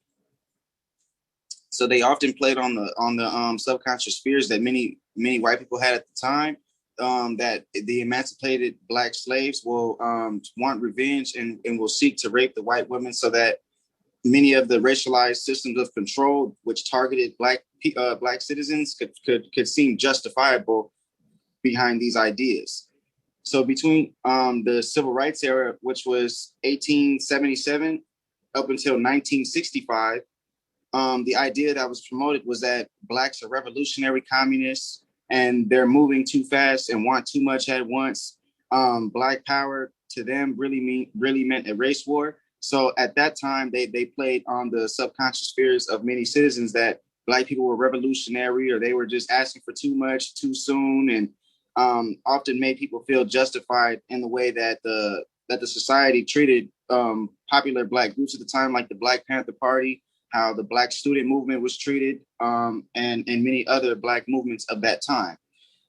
So they often played on the subconscious fears that many white people had at the time, that the emancipated Black slaves will want revenge and will seek to rape the white women, so that many of the racialized systems of control, which targeted Black citizens, could seem justifiable behind these ideas. So between the Civil Rights era, which was 1877 up until 1965, the idea that was promoted was that Blacks are revolutionary communists and they're moving too fast and want too much at once. Black power to them really meant a race war. So at that time, they played on the subconscious fears of many citizens that Black people were revolutionary, or they were just asking for too much too soon, and often made people feel justified in the way that the society treated popular Black groups at the time, like the Black Panther Party, how the Black student movement was treated, and many other Black movements of that time.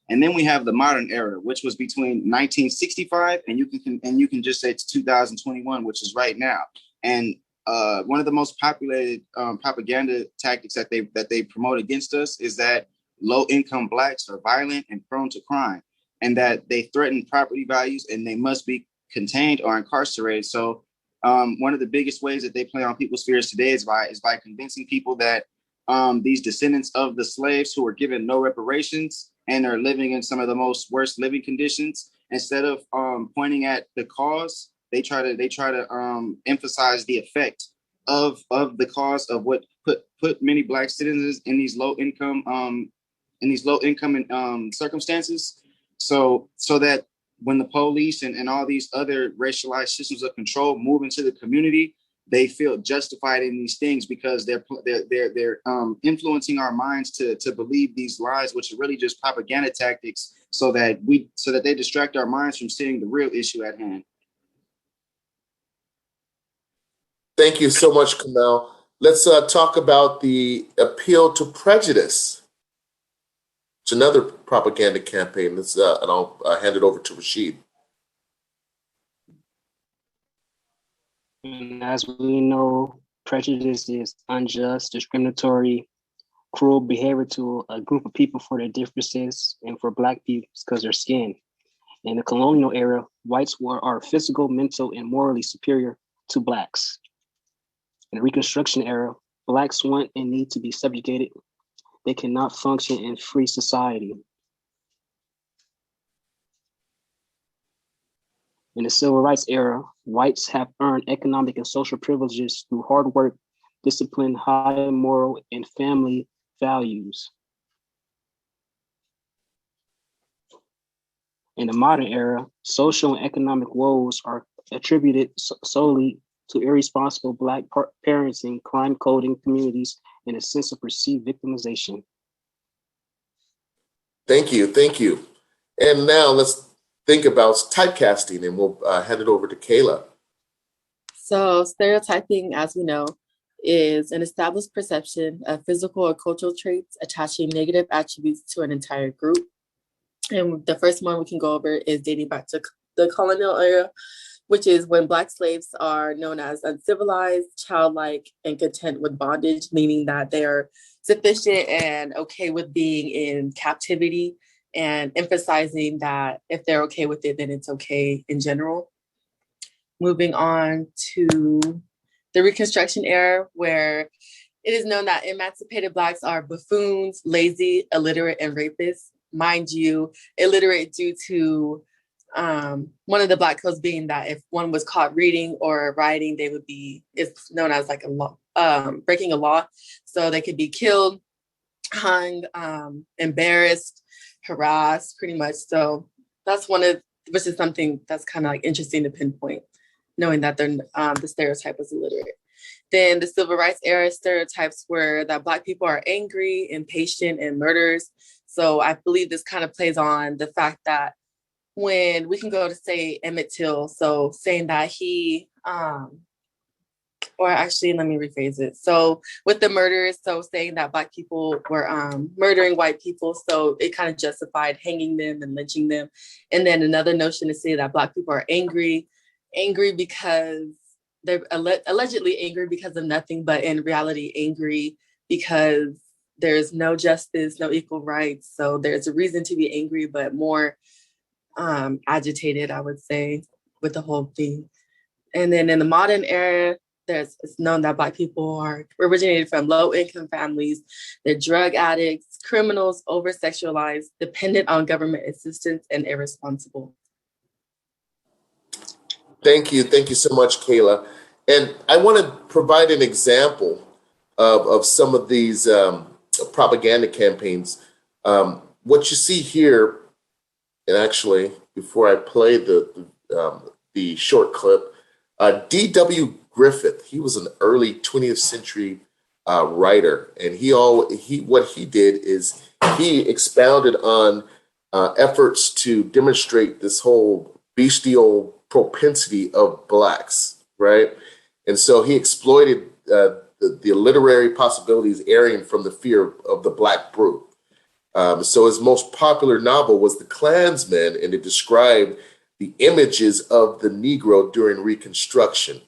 And then we have the modern era, which was between 1965 and you can just say it's 2021, which is right now. And one of the most populated propaganda tactics that they promote against us is that low-income Blacks are violent and prone to crime, and that they threaten property values and they must be contained or incarcerated. So one of the biggest ways that they play on people's fears today is by convincing people that these descendants of the slaves who were given no reparations and are living in some of the worst living conditions, instead of pointing at the cause, they try to emphasize the effect of the cause of what put many Black citizens in these low income circumstances. So that when the police and all these other racialized systems of control move into the community, they feel justified in these things because they're influencing our minds to believe these lies, which are really just propaganda tactics, so that they distract our minds from seeing the real issue at hand.
Thank you so much, Kamal. Let's talk about the appeal to prejudice. It's another propaganda campaign. And I'll hand it over to Rashid.
As we know, prejudice is unjust, discriminatory, cruel behavior to a group of people for their differences, and for Black people because their skin. In the colonial era, whites are physical, mental, and morally superior to Blacks. In the Reconstruction era, Blacks want and need to be subjugated. They cannot function in free society. In the civil rights era, whites have earned economic and social privileges through hard work, discipline, high moral, and family values. In the modern era, social and economic woes are attributed solely to irresponsible Black parenting, crime-coding communities, and a sense of perceived victimization.
Thank you, thank you. And now let's think about typecasting, and we'll hand it over to Kayla.
So stereotyping, as we know, is an established perception of physical or cultural traits attaching negative attributes to an entire group. And the first one we can go over is dating back to the colonial era, which is when Black slaves are known as uncivilized, childlike, and content with bondage, meaning that they are sufficient and okay with being in captivity, and emphasizing that if they're okay with it, then it's okay in general. Moving on to the Reconstruction era, where it is known that emancipated Blacks are buffoons, lazy, illiterate, and rapists. Mind you, illiterate due to one of the Black codes being that if one was caught reading or writing, they would be, it's known as like a law, breaking a law. So they could be killed, hung, embarrassed, harassed, pretty much. So that's which is something that's kind of like interesting to pinpoint, knowing that they're the stereotype was illiterate. Then the Civil Rights era stereotypes were that Black people are angry, impatient, and murderers. So I believe this kind of plays on the fact that when we can go to say Emmett Till, so saying that he, or actually, let me rephrase it. So with the murders, so saying that Black people were murdering white people, so it kind of justified hanging them and lynching them. And then another notion to say that Black people are angry because they're allegedly angry because of nothing, but in reality angry because there's no justice, no equal rights. So there's a reason to be angry, but more agitated, I would say, with the whole thing. And then in the modern era, it's known that Black people are originated from low-income families. They're drug addicts, criminals, over-sexualized, dependent on government assistance, and irresponsible.
Thank you so much, Kayla. And I want to provide an example of some of these propaganda campaigns. What you see here, and actually, before I play the short clip, D.W. Griffith, he was an early 20th century writer, and what he did is he expounded on efforts to demonstrate this whole bestial propensity of Blacks, right? And so he exploited the literary possibilities airing from the fear of the Black brute. So his most popular novel was The Klansman, and it described the images of the Negro during Reconstruction.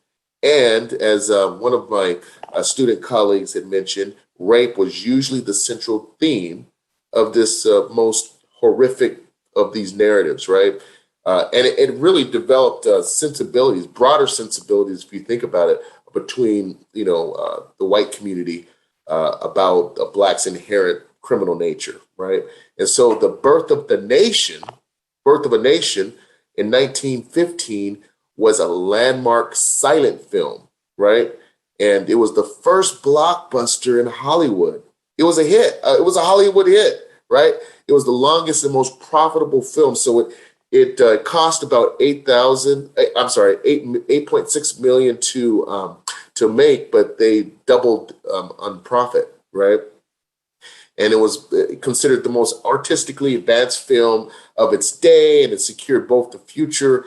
And as one of my student colleagues had mentioned, rape was usually the central theme of this most horrific of these narratives, right? And it really developed sensibilities, broader sensibilities, if you think about it, between the white community about Blacks' inherent criminal nature, right? And so the Birth of a Nation in 1915 was a landmark silent film, right? And it was the first blockbuster in Hollywood. It was a hit. It was a Hollywood hit, right? It was the longest and most profitable film. So it cost about $8.6 million to make, but they doubled on profit, right? And it was considered the most artistically advanced film of its day, and it secured both the future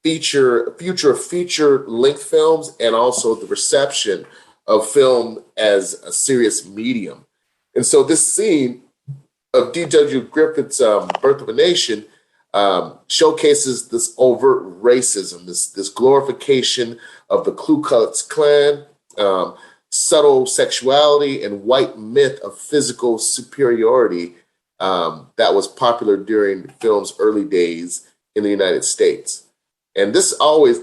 feature-length films and also the reception of film as a serious medium. And so this scene of D.W. Griffith's Birth of a Nation showcases this overt racism, this glorification of the Ku Klux Klan, subtle sexuality, and white myth of physical superiority that was popular during the film's early days in the United States. And this comes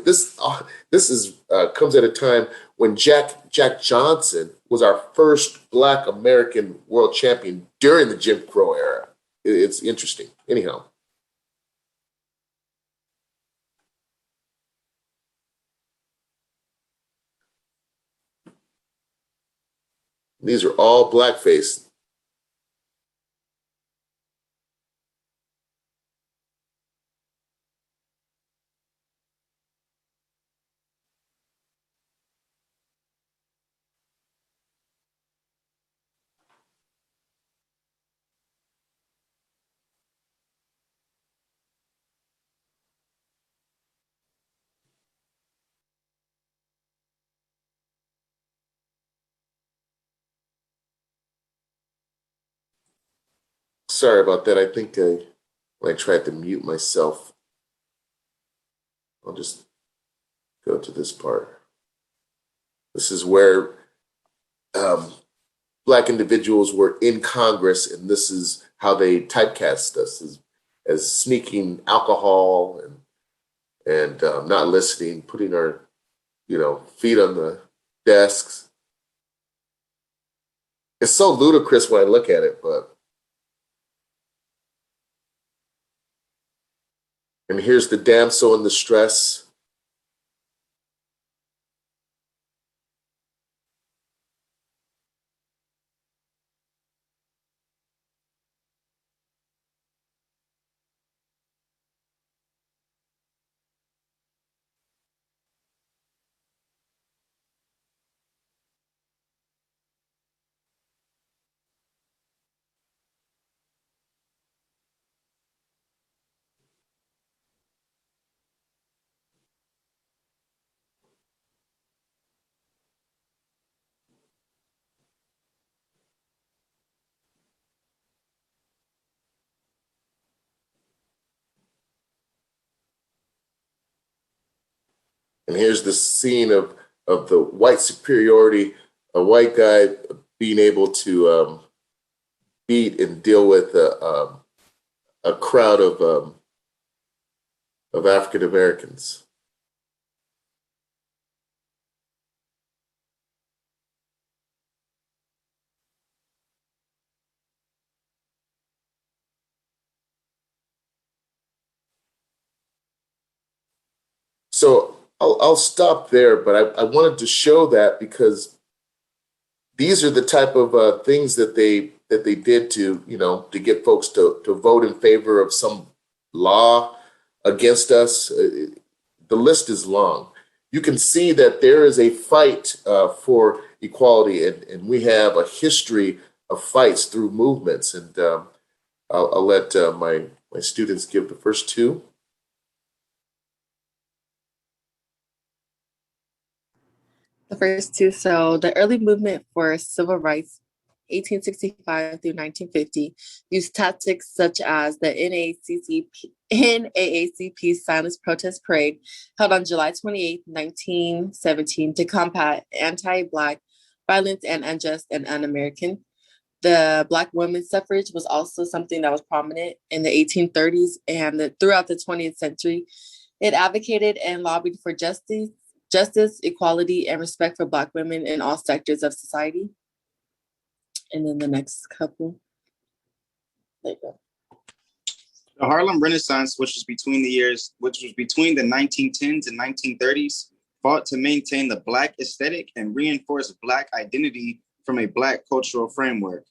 at a time when Jack Johnson was our first Black American world champion during the Jim Crow era. It's interesting. Anyhow. These are all blackface. Sorry about that. I think when I tried to mute myself, I'll just go to this part. This is where Black individuals were in Congress, and this is how they typecast us as sneaking alcohol and not listening, putting our feet on the desks. It's so ludicrous when I look at it, and here's the damsel in distress. And here's the scene of the white superiority, a white guy being able to beat and deal with a crowd of African Americans. So I'll stop there, but I wanted to show that because these are the type of things that they did to get folks to vote in favor of some law against us. The list is long. You can see that there is a fight for equality, and we have a history of fights through movements. And I'll let my students give the first two.
The first two, so the early movement for civil rights, 1865 through 1950, used tactics such as the NAACP Silence Protest Parade held on July 28, 1917 to combat anti-Black violence and unjust and un-American. The Black women's suffrage was also something that was prominent in the 1830s and throughout the 20th century. It advocated and lobbied for justice, equality, and respect for Black women in all sectors of society. And then the next couple. There you go.
The Harlem Renaissance, which was between the 1910s and 1930s, fought to maintain the Black aesthetic and reinforce Black identity from a Black cultural framework.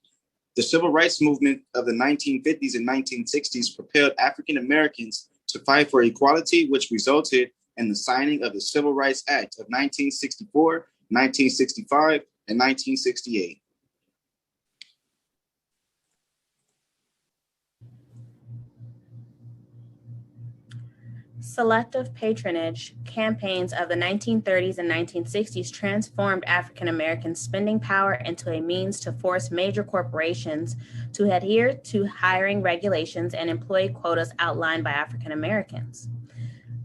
The civil rights movement of the 1950s and 1960s propelled African Americans to fight for equality, which resulted in the signing of the Civil Rights Act of 1964, 1965, and 1968.
Selective patronage campaigns of the 1930s and 1960s transformed African American spending power into a means to force major corporations to adhere to hiring regulations and employee quotas outlined by African Americans.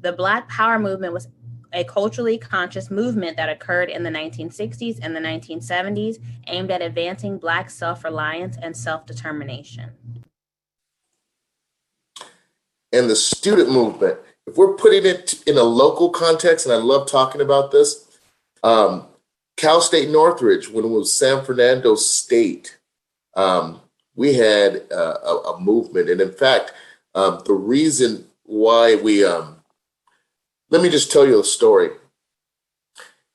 The Black Power movement was a culturally conscious movement that occurred in the 1960s and the 1970s, aimed at advancing Black self-reliance and self-determination.
And the student movement, if we're putting it in a local context, and I love talking about this, Cal State Northridge, when it was San Fernando State, we had a movement. And in fact, the reason why we, let me just tell you a story.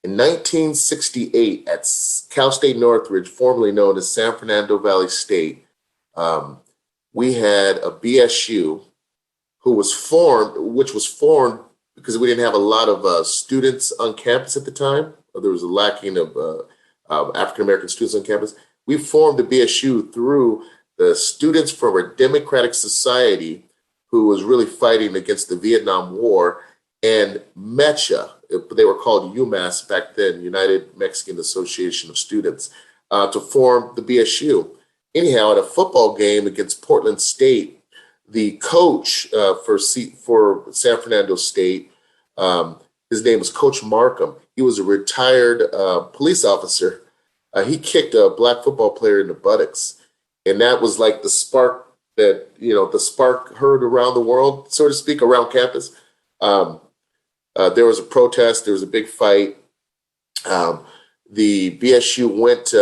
In 1968, at Cal State Northridge, formerly known as San Fernando Valley State, we had a BSU which was formed because we didn't have a lot of students on campus at the time. There was a lacking of African-American students on campus. We formed the BSU through the students from a democratic society who was really fighting against the Vietnam War, and MECHA, they were called UMass back then, United Mexican Association of Students, to form the BSU. Anyhow, at a football game against Portland State, the coach for San Fernando State, his name was Coach Markham. He was a retired police officer. He kicked a black football player in the buttocks. And that was like the spark that, the spark heard around the world, so to speak, around campus. There was a protest, there was a big fight. The BSU went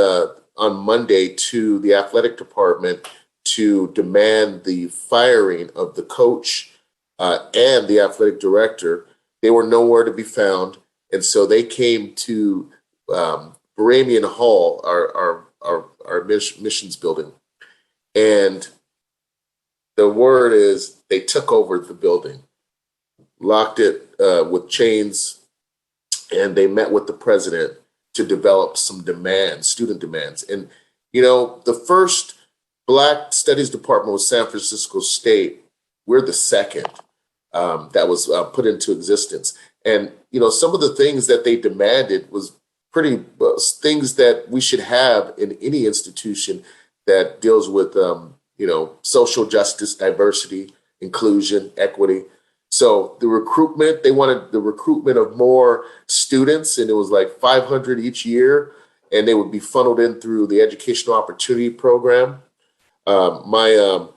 on Monday to the athletic department to demand the firing of the coach and the athletic director. They were nowhere to be found. And so they came to Baramian Hall, our missions building. And the word is they took over the building, locked it with chains, and they met with the president to develop some demands, student demands. And, the first Black Studies Department was San Francisco State. We're the second that was put into existence. And, some of the things that they demanded was pretty things that we should have in any institution that deals with, social justice, diversity, inclusion, equity. So the recruitment, they wanted the recruitment of more students, and it was like 500 each year, and they would be funneled in through the Educational Opportunity Program. My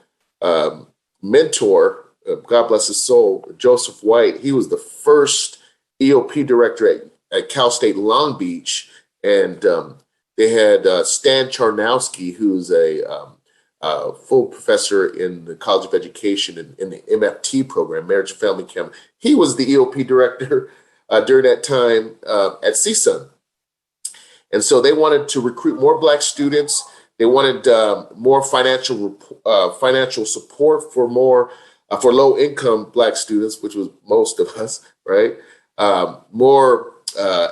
mentor, God bless his soul, Joseph White, he was the first EOP director at Cal State Long Beach, and they had Stan Charnowski, who's a full professor in the College of Education in the MFT program, Marriage and Family Chem. He was the EOP director during that time at CSUN. And so they wanted to recruit more Black students. They wanted more financial support for for low-income Black students, which was most of us, right? More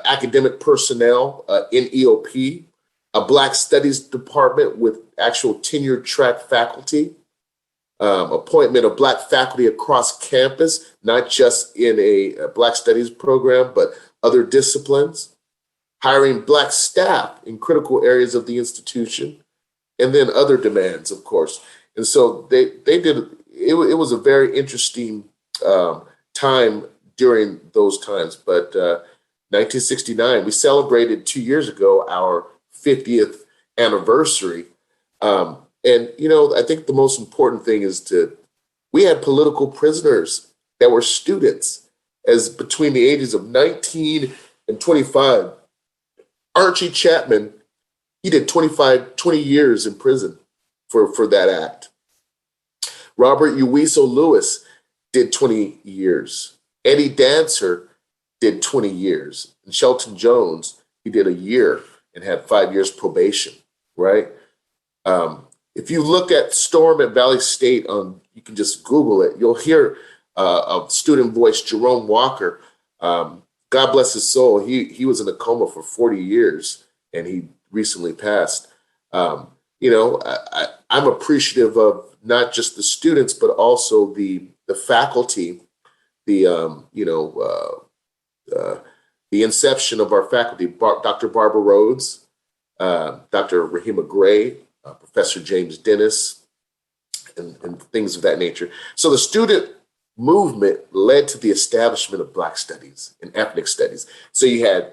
academic personnel in EOP, a Black Studies department with actual tenured track faculty, appointment of Black faculty across campus, not just in a Black Studies program, but other disciplines, hiring Black staff in critical areas of the institution, and then other demands, of course. And so they did, it was a very interesting time during those times. But 1969, we celebrated 2 years ago our 50th anniversary. And, I think the most important thing is we had political prisoners that were students as between the ages of 19 and 25. Archie Chapman, he did 20 years in prison for that act. Robert Uwiso Lewis did 20 years. Eddie Dancer did 20 years. And Shelton Jones, he did a year and had 5 years probation, right? If you look at Storm at Valley State, you can just Google it. You'll hear a student voice, Jerome Walker. God bless his soul. He was in a coma for 40 years, and he recently passed. I'm appreciative of not just the students, but also the faculty, the inception of our faculty, Dr. Barbara Rhodes, Dr. Rahima Gray, Professor James Dennis, and things of that nature. So the student movement led to the establishment of Black studies and ethnic studies. So you had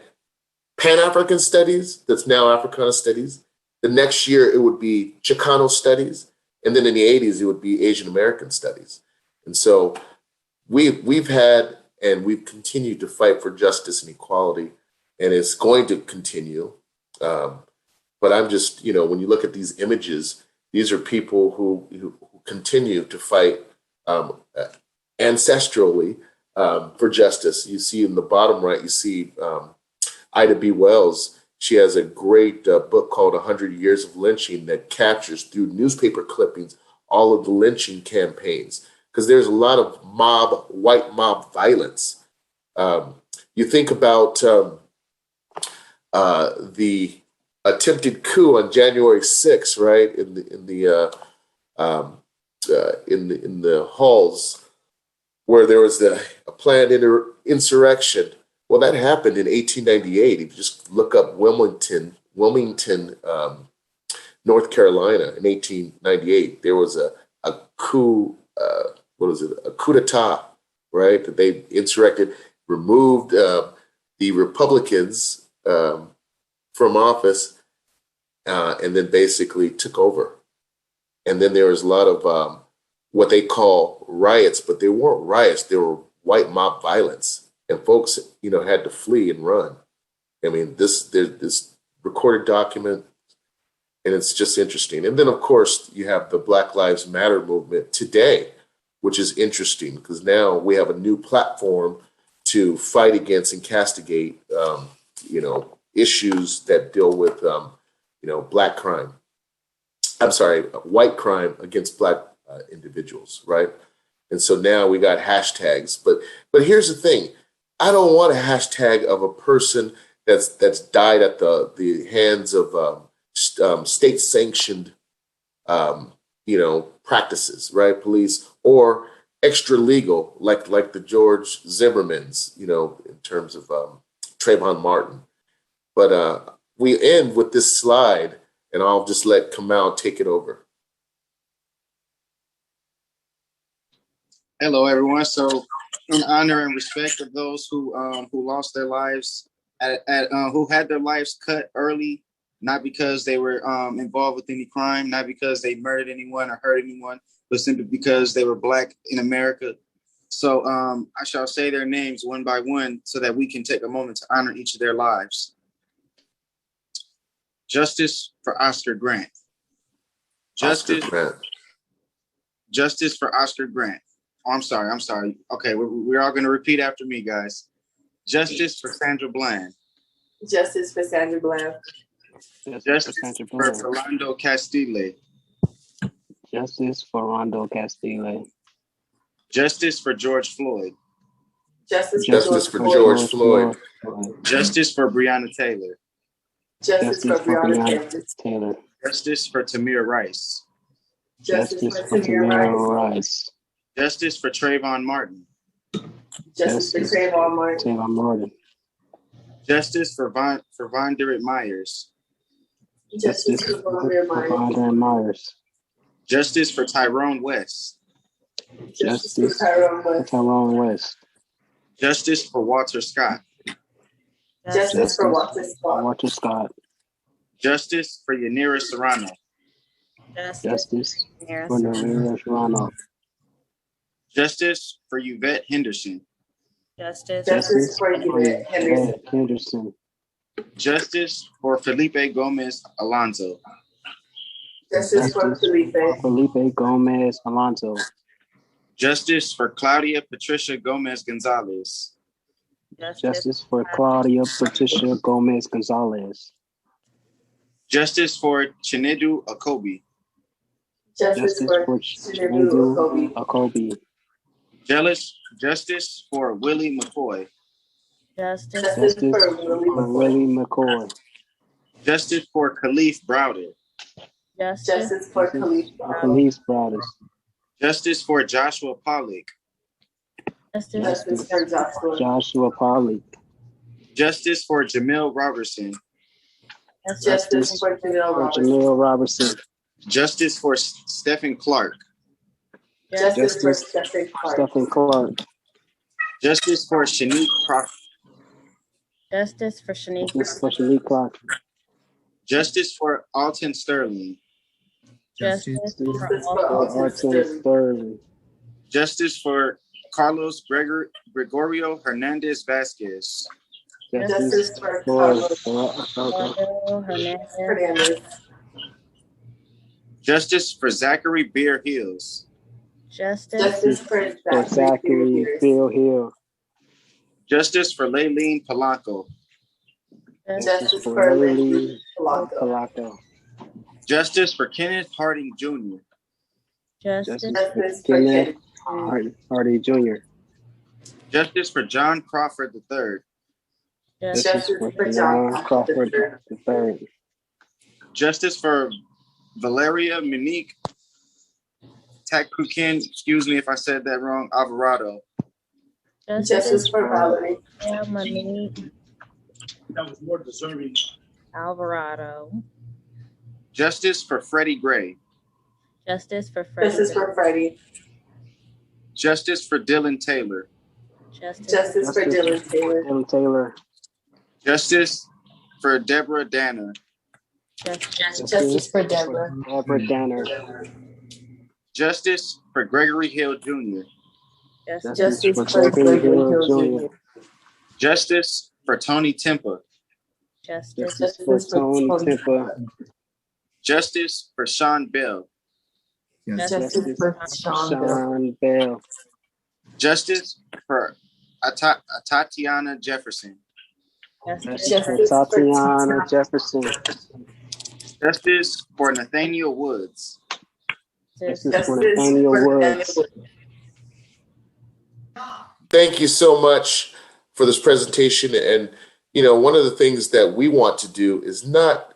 Pan-African studies, that's now Africana studies. The next year it would be Chicano studies. And then in the 80s, it would be Asian American studies. And so we've had and we've continued to fight for justice and equality, and it's going to continue. But I'm just, when you look at these images, these are people who continue to fight ancestrally for justice. You see in the bottom right, you see Ida B. Wells. She has a great book called 100 Years of Lynching that captures through newspaper clippings all of the lynching campaigns, because there's a lot of white mob violence. You think about the attempted coup on January 6th, right? In the halls where there was a planned insurrection. Well, that happened in 1898. If you just look up Wilmington, North Carolina in 1898, there was a coup, a coup d'etat, right? That they insurrected, removed the Republicans from office, and then basically took over. And then there was a lot of what they call riots, but they weren't riots. They were white mob violence, and folks, had to flee and run. I mean, there's this recorded document, and it's just interesting. And then, of course, you have the Black Lives Matter movement today, which is interesting because now we have a new platform to fight against and castigate, issues that deal with, black crime. I'm sorry, white crime against black individuals, right? And so now we got hashtags. But here's the thing: I don't want a hashtag of a person that's died at the hands of state-sanctioned, practices, right? Police, or extra legal, like the George Zimmermans, in terms of Trayvon Martin. But we end with this slide, and I'll just let Kamal take it over.
Hello, everyone. So, in honor and respect of those who lost their lives, who had their lives cut early, not because they were involved with any crime, not because they murdered anyone or hurt anyone, but simply because they were Black in America. So I shall say their names one by one so that we can take a moment to honor each of their lives. Justice for Oscar Grant. Justice for Oscar Grant. Oh, I'm sorry. Okay, we're all going to repeat after me, guys. Justice for Sandra Bland.
Justice for Sandra Bland.
Justice for Philando Castile.
Justice for Rondo Castile.
Justice for George Floyd.
Justice
for George Floyd.
Justice for Breonna Taylor.
Justice for Breonna
Taylor.
Justice for Tamir Rice.
Justice for Tamir Rice.
Justice for Trayvon Martin.
Justice for Trayvon Martin.
Justice for Vonderrit Myers.
Justice for Vonderrit Myers.
Justice for Tyrone West.
Justice for Tyrone West.
Justice for Walter Scott.
Justice for Walter Scott.
Justice for Yanira Serrano.
Justice for Yanira Serrano.
Justice for Yvette Henderson.
Justice for Yvette
Henderson.
Justice for Felipe Gomez Alonso.
Justice for
Felipe Gomez Alonso.
Justice for Claudia Patricia Gomez Gonzalez.
Justice for Claudia Patricia Gomez Gonzalez.
Justice for Chinedu Akobi.
Justice for Chinedu
Akobi.
Justice for Willie McCoy.
Justice for
Willie McCoy.
Justice for Khalif Browder.
Justice for Khalif
Browder.
Justice for Joshua Pollack.
Justice for
Joshua Pollack.
Justice for Jamil Robertson.
Justice for
Jamil Robertson.
Justice for Stephen Clark.
Justice for Stephen Clark.
Justice for Shanique Crockett.
Justice for Shanique
Clark.
Justice for Alton Sterling.
Justice
for Alton Sterling.
Justice for Carlos Gregorio Hernandez Vasquez.
Justice for
Hernandez.
Justice for Zachary Beer Hills.
Justice for
Zachary Beer Hill.
Justice for Laylene Polanco.
Justice for Lily Calaco.
Justice for Kenneth Harding Jr.
Justice
Justice for Kenneth Harding Jr.
Justice for John Crawford III.
Justice for John Crawford III.
Justice for Valeria Monique Takukin, excuse me if I said that wrong, Alvarado.
Justice for Valerie.
Monique
That was more deserving.
Alvarado.
Justice for Freddie Gray.
Justice for Freddie.
Justice for Freddie.
Justice for Dylan Taylor.
Justice for Dylan Taylor.
Dylan Taylor.
Justice for Deborah Danner.
Justice for Deborah.
Deborah Danner.
Justice for Gregory Hill Jr.
Justice for Gregory Hill Jr.
Justice for Tony Tempa.
Justice
For Tony Tempa.
Justice for Sean Bell.
Justice for
Sean Bell.
Justice for Tatiana Jefferson.
Justice for Tatiana Jefferson.
Justice for Nathaniel Woods.
Justice for Nathaniel Woods.
Thank you so much for this presentation. And, you know, one of the things that we want to do is not,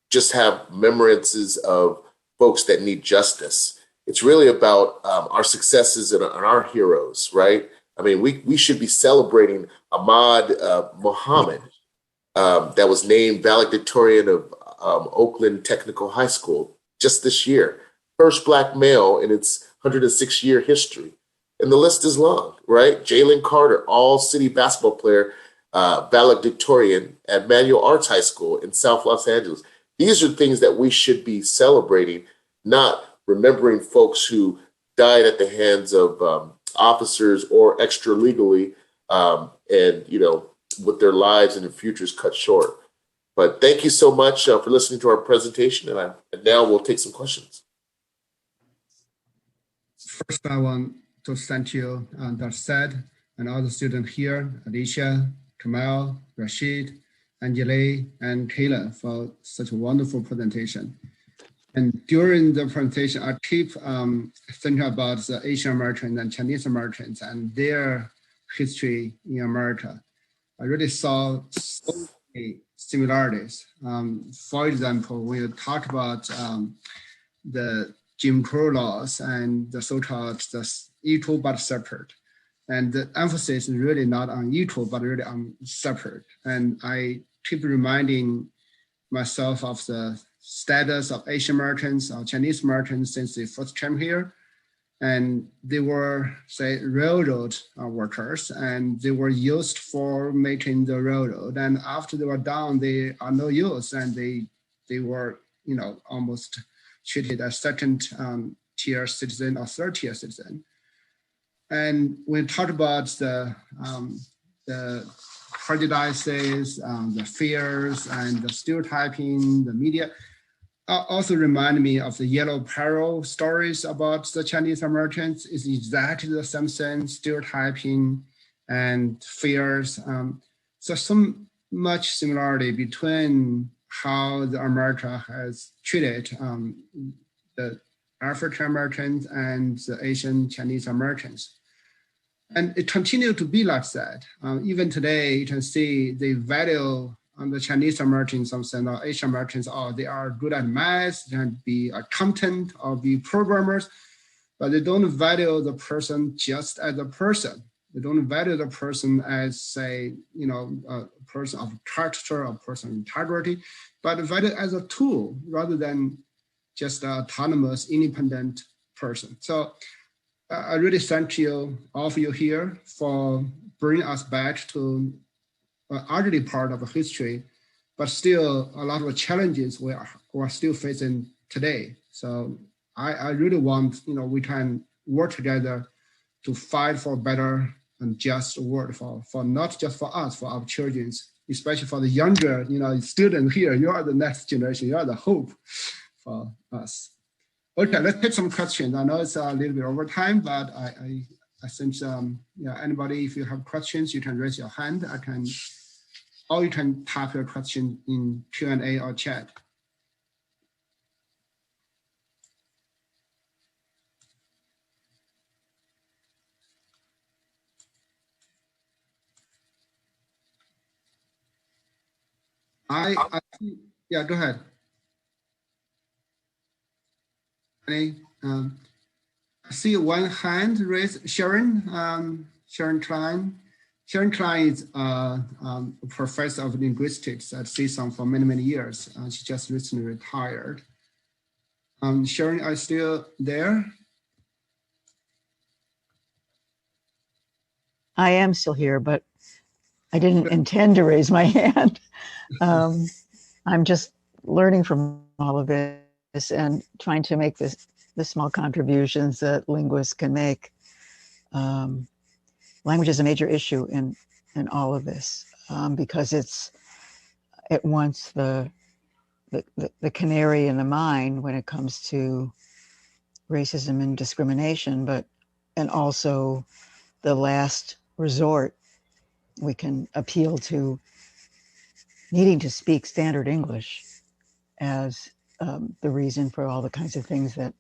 just have remembrances of folks that need justice. It's really about our successes and our heroes, right? I mean, we should be celebrating Ahmad Muhammad, that was named valedictorian of Oakland Technical High School just this year. First Black male in its 106-year history. And the list is long, right? Jalen Carter, all-city basketball player, valedictorian at Manual Arts High School in South Los Angeles. These are things that we should be celebrating, not remembering folks who died at the hands of officers or extra legally, and, you know, with their lives and their futures cut short. But thank you so much for listening to our presentation. And now we'll take some questions.
First, I want to thank you, Darced, and all the students here, Alicia, Kamal, Rashid, Angela, and Kayla for such a wonderful presentation. And during the presentation, I keep thinking about the Asian Americans and Chinese Americans and their history in America. I really saw so many similarities. For example, when you talk about the Jim Crow laws and the so-called equal but separate. And the emphasis is really not on equal, but really on separate. And I keep reminding myself of the status of Asian Americans or Chinese Americans since they first came here. And they were, say, railroad workers, and they were used for making the railroad. And after they were done, they are no use, and they were, you know, almost treated as second tier citizen or third tier citizen. And when we talk about the prejudices, the fears, and the stereotyping, the media, also remind me of the Yellow Peril stories about the Chinese Americans. It's exactly the same thing, stereotyping and fears. So much similarity between how the America has treated the African Americans and the Asian Chinese Americans. And it continued to be like that. Even today, you can see the value on the Chinese Americans, some or Asian Americans, they are good at math, they can be accountant or be programmers, but they don't value the person just as a person. They don't value the person as, say, you know, a person of character, a person of integrity, but value as a tool rather than just an autonomous, independent person. So I really thank you, all of you here, for bringing us back to ugly part of history, but still a lot of challenges we are still facing today. So I really want, you know, we can work together to fight for better and just world for not just for us, for our children, especially for the younger, you know, students here. You are the next generation. You are the hope for us. Okay, let's take some questions. I know it's a little bit over time, but since anybody, if you have questions, you can raise your hand. Or you can type your question in Q&A or chat. Yeah, go ahead. I see one hand raised. Sharon, Sharon Klein. Sharon Klein is a professor of linguistics at CSUN for many, many years. She just recently retired. Sharon, are you still there?
I am still here, but I didn't intend to raise my hand. I'm just learning from all of this and trying to make the small contributions that linguists can make. Language is a major issue in all of this because it's at once the canary in the mine when it comes to racism and discrimination, and also the last resort. We can appeal to needing to speak standard English as the reason for all the kinds of things that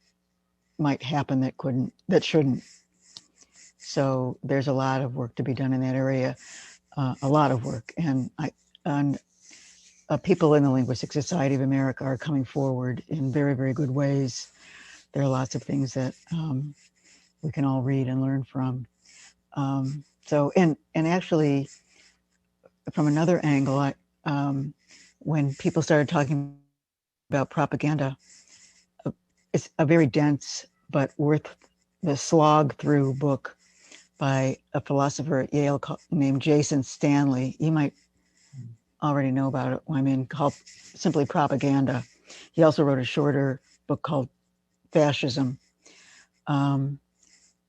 might happen that shouldn't. So there's a lot of work to be done in that area, a lot of work. And people in the Linguistic Society of America are coming forward in very, very good ways. There are lots of things that we can all read and learn from. And actually, from another angle, when people started talking about propaganda, it's a very dense but worth the slog through book by a philosopher at Yale named Jason Stanley. You might already know about it. Called simply Propaganda. He also wrote a shorter book called Fascism.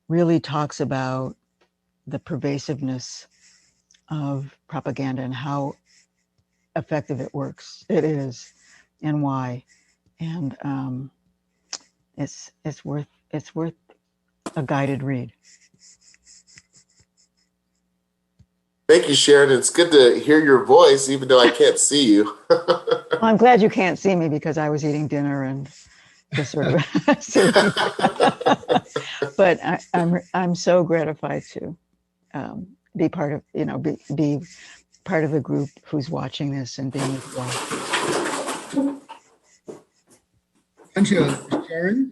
Really talks about the pervasiveness of propaganda and how effective it is, and why. And it's worth a guided read.
Thank you, Sharon. It's good to hear your voice, even though I can't see you.
Well, I'm glad you can't see me because I was eating dinner and just sort of sitting. But I'm so gratified to be part of, be part of the group who's watching this and being involved.
Thank you, Sharon.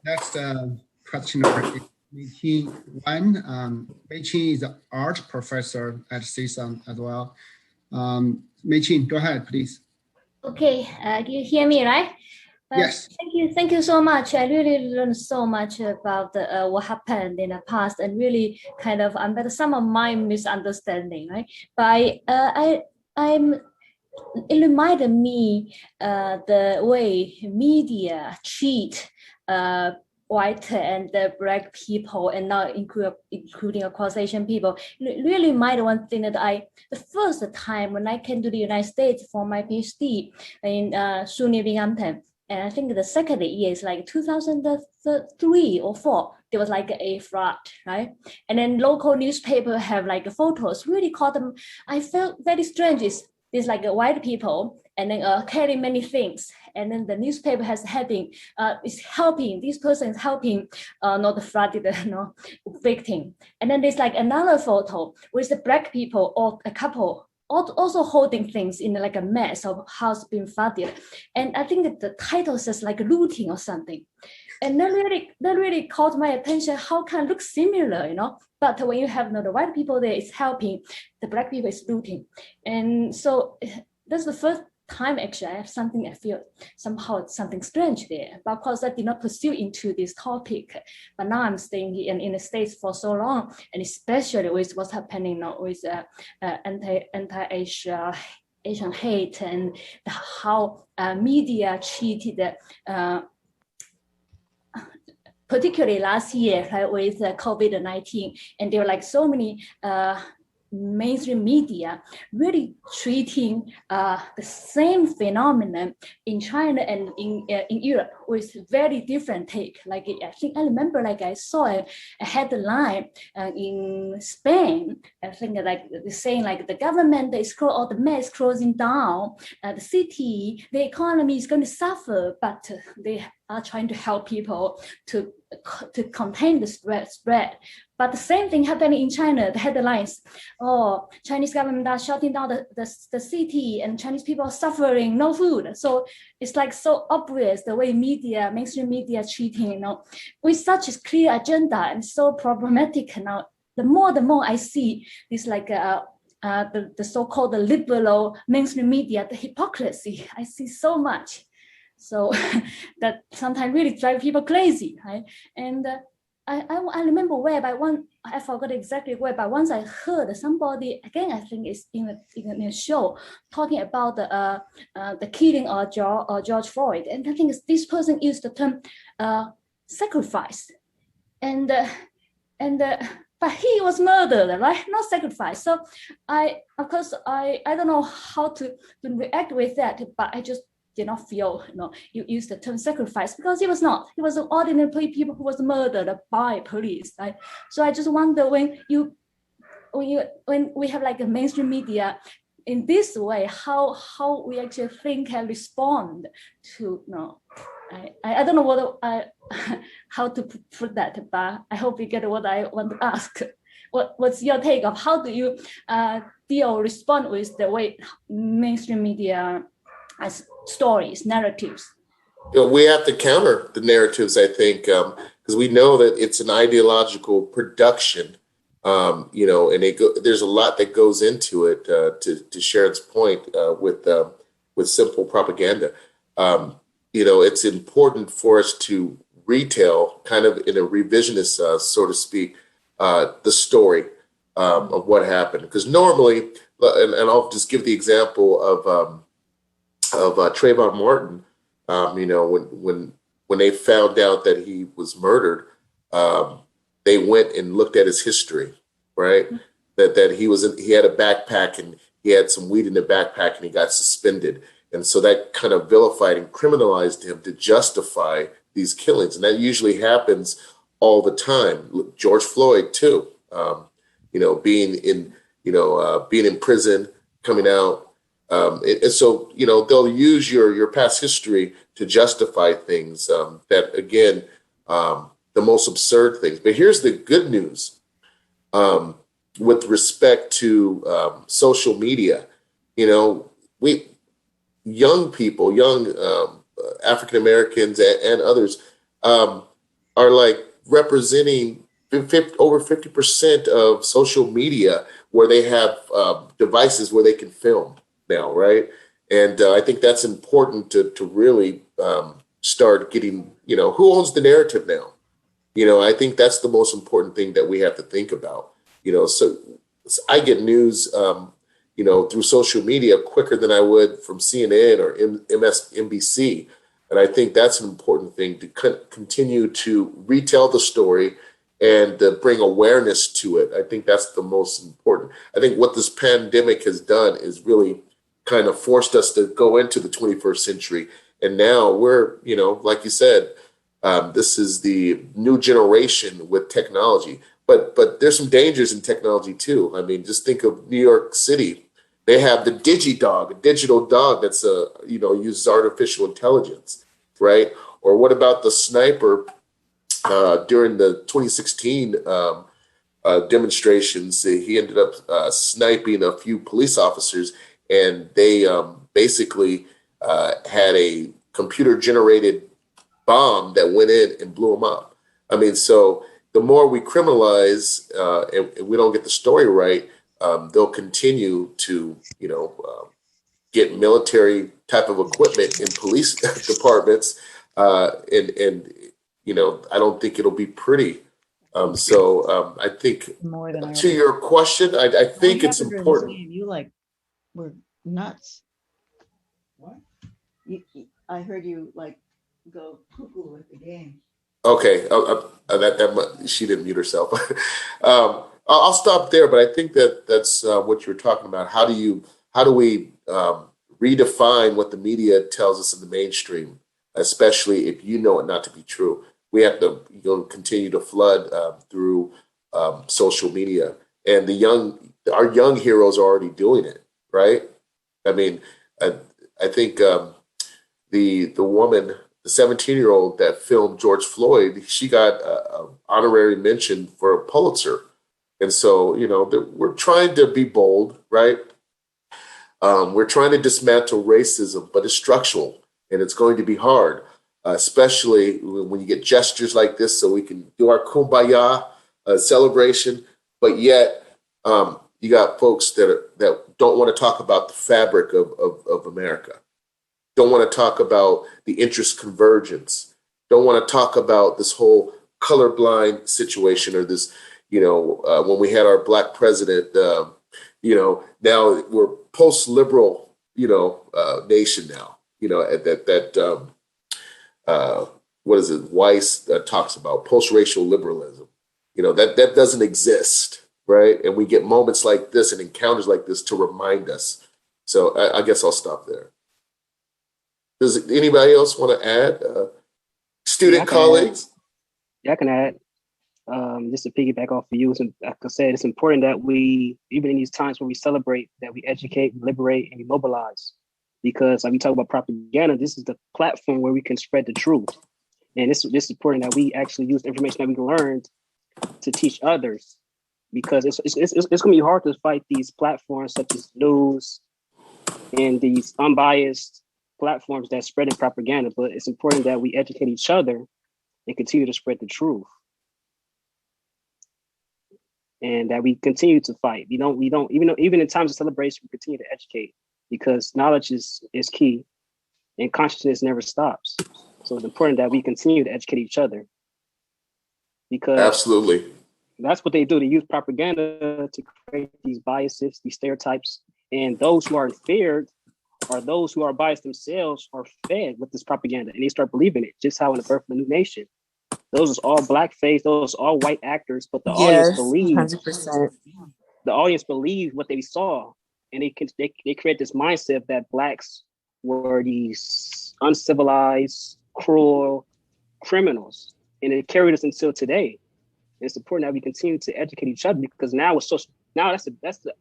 Next question number Mei-Qin Wan. Mei-Qin is an art professor at CSUN as well. Mei-Qin, go ahead, please.
Okay, you hear me, right?
Yes.
Thank you so much. I really learned so much about what happened in the past, and really kind of under some of my misunderstanding, right? But it reminded me the way media treat white and black people, and now including across Asian people. It really reminded one thing that the first time when I came to the United States for my PhD in SUNY Binghamton, and I think the second year is like 2003 or 4, there was like a flood, right? And then local newspaper have like photos, really caught them. I felt very strange. There's like white people and then carry many things. And then the newspaper has heading, is helping, this person is helping not the flooded victim. And then there's like another photo with the black people or a couple also holding things in like a mess of house being flooded. And I think that the title says like looting or something. And that really caught my attention. How can it look similar, But when you have the white people there is helping, the black people is looting. And so that's the first time actually I feel somehow something strange there. But of course I did not pursue into this topic. But now I'm staying here in the States for so long, and especially with what's happening now with anti-Asian hate, and how media treated particularly last year, right, with COVID-19, and there were like so many mainstream media really treating the same phenomenon in China and in Europe with very different take. Like I think I remember, like I saw a headline in Spain. I think like saying like the government is or the mass closing down the city, the economy is going to suffer, but they are trying to help people to contain the spread. But the same thing happening in China, the headlines, oh, Chinese government are shutting down the city and Chinese people are suffering, no food. So it's like so obvious the way media, mainstream media treating, you know, with such a clear agenda and so problematic now. The more I see this like the so-called the liberal mainstream media, the hypocrisy, I see so much. So that sometimes really drive people crazy, right? And I remember where by one, I forgot exactly where, but once I heard somebody, again, I think it's in a show, talking about the killing of George Floyd. And I think this person used the term sacrifice. But he was murdered, right? Not sacrifice. So of course, I don't know how to react with that, but I just did not feel, you use the term sacrifice, because he was not. He was an ordinary people who was murdered by police, right? So I just wonder when we have like a mainstream media in this way, how we actually think and respond to, I don't know what how to put that, but I hope you get what I want to ask. What's your take of how do you deal or respond with the way mainstream media as stories, narratives?
We have to counter the narratives, I think, because we know that it's an ideological production, and there's a lot that goes into it. To Sharon's point, with simple propaganda, it's important for us to retell, kind of in a revisionist, so to speak, the story of what happened. Because normally, and I'll just give the example of Trayvon Martin. When they found out that he was murdered, they went and looked at his history, right? That he had a backpack and he had some weed in the backpack and he got suspended. And so that kind of vilified and criminalized him to justify these killings. And that usually happens all the time. George Floyd too, being in prison, coming out. And so, they'll use your past history to justify things that, again, the most absurd things. But here's the good news with respect to social media. Young people, African Americans and others are like representing over 50% of social media where they have devices where they can film now, right? And I think that's important to really start getting, who owns the narrative now? I think that's the most important thing that we have to think about. So I get news, through social media quicker than I would from CNN or MSNBC. And I think that's an important thing, to continue to retell the story and bring awareness to it. I think that's the most important. I think what this pandemic has done is really kind of forced us to go into the 21st century. And now we're, like you said, this is the new generation with technology. But there's some dangers in technology too. I mean, just think of New York City. They have the DigiDog, a digital dog that's uses artificial intelligence, right? Or what about the sniper during the 2016 demonstrations? He ended up sniping a few police officers, and they basically had a computer-generated bomb that went in and blew them up. I mean, so the more we criminalize and we don't get the story right, they'll continue to, get military type of equipment in police departments, and I don't think it'll be pretty. I think
More than
to your question, I think it's important.
You were nuts. What? I heard you go cuckoo at the game.
Okay, she didn't mute herself. I'll stop there, but I think that's what you're talking about. How do we redefine what the media tells us in the mainstream, especially if you know it not to be true? We have to continue to flood through social media, and our young heroes are already doing it, right? I mean, I think the woman, the 17-year-old that filmed George Floyd, she got an honorary mention for a Pulitzer. And so, we're trying to be bold, right? We're trying to dismantle racism, but it's structural and it's going to be hard, especially when you get gestures like this so we can do our kumbaya celebration. But yet, you got folks that don't want to talk about the fabric of America, don't want to talk about the interest convergence, don't want to talk about this whole colorblind situation or this, when we had our Black president, now we're post-liberal, nation now, what is it? Weiss talks about post-racial liberalism, that doesn't exist, right? And we get moments like this and encounters like this to remind us. So I guess I'll stop there. Does anybody else want to add? Student colleagues?
Yeah, I can add. Just to piggyback off of you, like I said, it's important that we, even in these times where we celebrate, that we educate, liberate, and we mobilize. Because like we talk about propaganda, this is the platform where we can spread the truth. And this is important that we actually use the information that we learned to teach others. Because it's going to be hard to fight these platforms such as news and these unbiased platforms that spread propaganda. But it's important that we educate each other and continue to spread the truth. And that we continue to fight. We don't, even in times of celebration, we continue to educate because knowledge is key and consciousness never stops. So it's important that we continue to educate each other because
absolutely,
that's what they do. They use propaganda to create these biases, these stereotypes, and those who are feared are those who are biased themselves are fed with this propaganda and they start believing it, just how in The Birth of a New Nation. Those is all blackface, those are all white actors, but the audience believed
100%.
The audience believed what they saw, and they create this mindset that blacks were these uncivilized, cruel criminals, and it carried us until today. And it's important that we continue to educate each other because now with social, now that's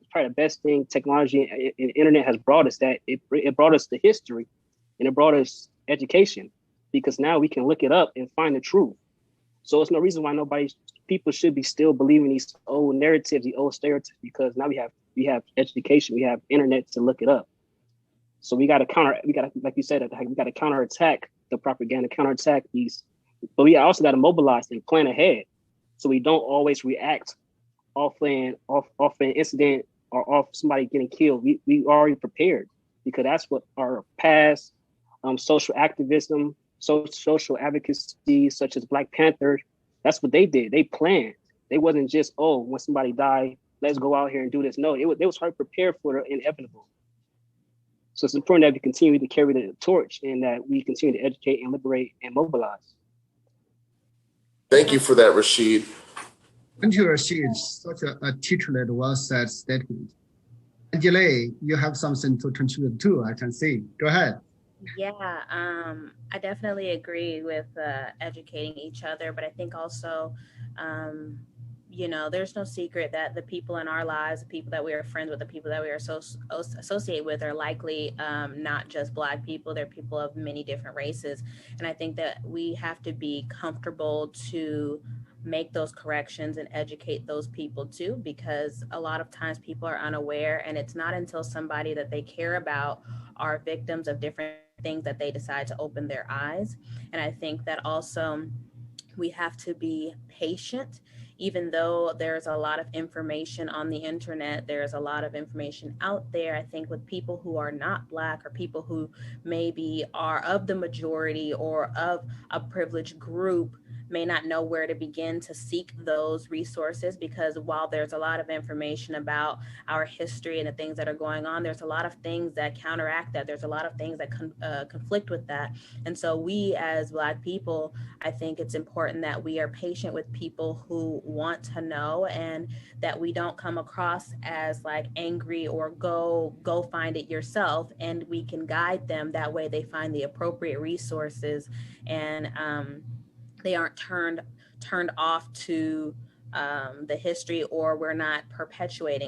probably the best thing technology and internet has brought us. That it brought us the history, and it brought us education because now we can look it up and find the truth. So it's no reason why people should be still believing these old narratives, the old stereotypes, because now we have education, we have internet to look it up. So like you said, we got to counterattack the propaganda, counterattack these, but we also got to mobilize and plan ahead. So we don't always react off an incident or off somebody getting killed. We already prepared because that's what our past social activism, social advocacy, such as Black Panther, that's what they did. They planned. They wasn't just, when somebody died, let's go out here and do this. No, they was hard prepared for the inevitable. So it's important that we continue to carry the torch and that we continue to educate and liberate and mobilize.
Thank you for that, Rashid.
Thank you, Rashid. Such a teacher-led, well-said statement. Angela, you have something to contribute too, I can see. Go ahead.
Yeah, I definitely agree with educating each other, but I think also, there's no secret that the people in our lives, the people that we are friends with, the people that we are associate with are likely not just Black people, they're people of many different races. And I think that we have to be comfortable to make those corrections and educate those people too, because a lot of times people are unaware, and it's not until somebody that they care about are victims of different things that they decide to open their eyes. And I think that also we have to be patient. Even though there's a lot of information on the internet, there's a lot of information out there, I think with people who are not Black or people who maybe are of the majority or of a privileged group, may not know where to begin to seek those resources, because while there's a lot of information about our history and the things that are going on, there's a lot of things that counteract that. There's a lot of things that conflict with that. And so we as Black people, I think it's important that we are patient with people who want to know, and that we don't come across as like angry or go find it yourself, and we can guide them. That way they find the appropriate resources, and they aren't turned off to the history, or we're not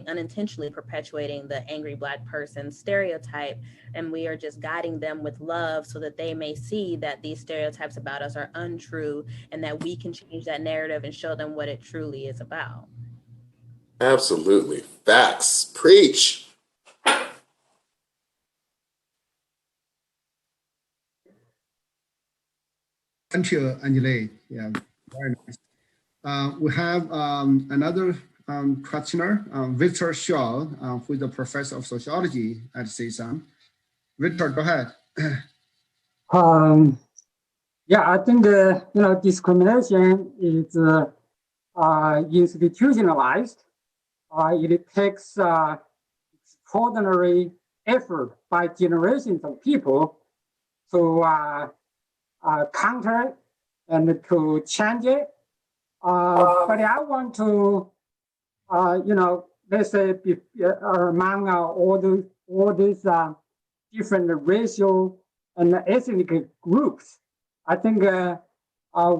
unintentionally perpetuating the angry Black person stereotype, and we are just guiding them with love so that they may see that these stereotypes about us are untrue, and that we can change that narrative and show them what it truly is about.
Absolutely. Facts. Preach.
Thank you, Angela. Yeah, very nice. We have another questioner, Victor Shaw, who is a professor of sociology at CSUN. Victor, go ahead.
Yeah, I think discrimination is institutionalized. It takes extraordinary effort by generations of people to counter it and to change it. But I want to, let's say among all these different racial and ethnic groups, I think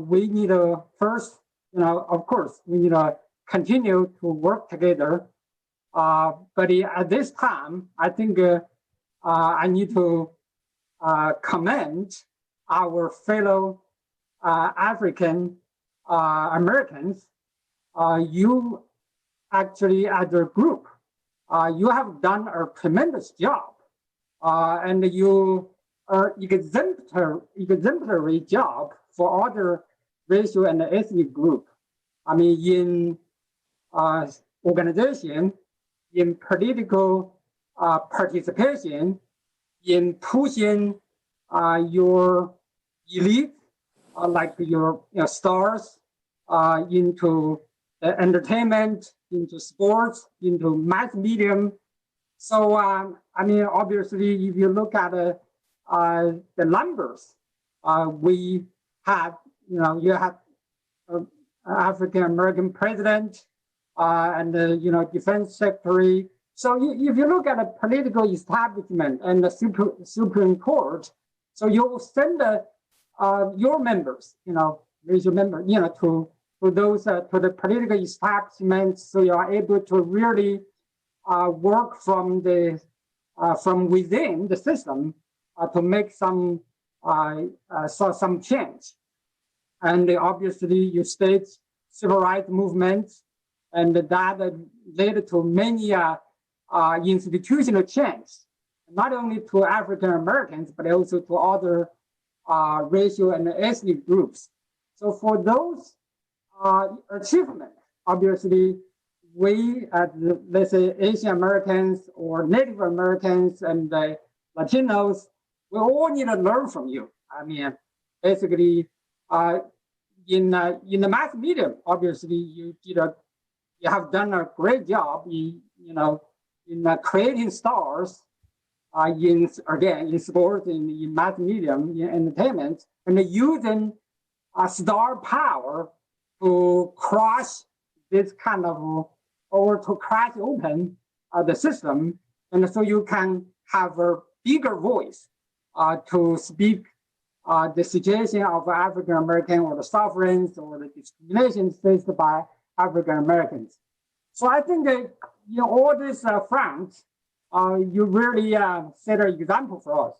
we need to first, of course, we need to continue to work together. But at this time, I think I need to commend our fellow African Americans. You actually, as a group, you have done a tremendous job, and you are exemplary job for other racial and ethnic groups. I mean, in organization, in political participation, in pushing your elite, like your stars, into entertainment, into sports, into mass medium. So, I mean, obviously, if you look at the numbers, we have, you have African American president and defense secretary. So if you look at the political establishment and the Supreme Court, so you will send your members, racial members, to those to the political establishment, so you are able to really work from within the system to make some change. And obviously, you state civil rights movements, and that led to many institutional change, not only to African Americans, but also to other racial and ethnic groups. So for those achievements, obviously, we, let's say, Asian Americans or Native Americans and Latinos, we all need to learn from you. I mean, basically, in the mass medium, obviously, you have done a great job in creating stars, in sports, in mass medium, in entertainment, and using star power to crush this kind of, or to crash open the system, and so you can have a bigger voice to speak the situation of African American, or the sufferings, or the discrimination faced by African Americans. So I think that all these fronts, you really set an example for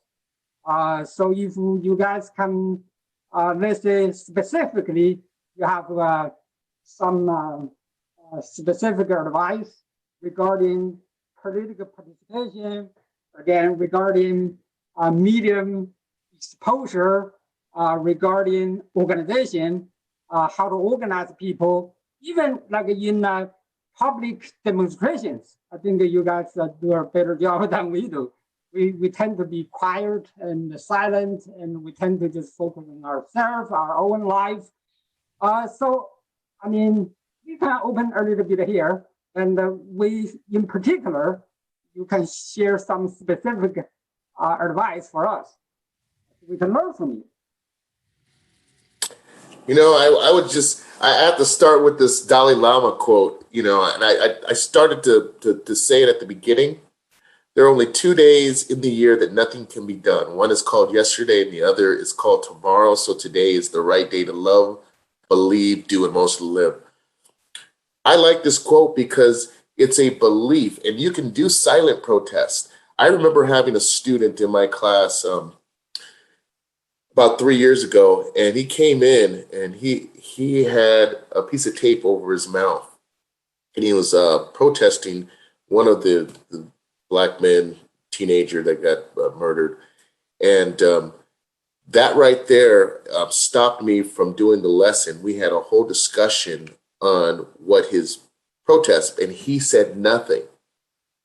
us. So if you guys can, let's say specifically, you have some specific advice regarding political participation, again, regarding medium exposure, regarding organization, how to organize people, even like in public demonstrations. I think you guys do a better job than we do. We tend to be quiet and silent, and we tend to just focus on ourselves, our own life. So, I mean, we can open a little bit here, and we, in particular, you can share some specific advice for us. We can learn from you.
You know, I have to start with this Dalai Lama quote, you know, and I started to say it at the beginning. There are only 2 days in the year that nothing can be done. One is called yesterday and the other is called tomorrow. So today is the right day to love, believe, do, and mostly live. I like this quote because it's a belief, and you can do silent protest. I remember having a student in my class about 3 years ago, and he came in and he had a piece of tape over his mouth, and he was protesting one of the Black men, teenager that got murdered. And that right there stopped me from doing the lesson. We had a whole discussion on what his protest, and he said nothing.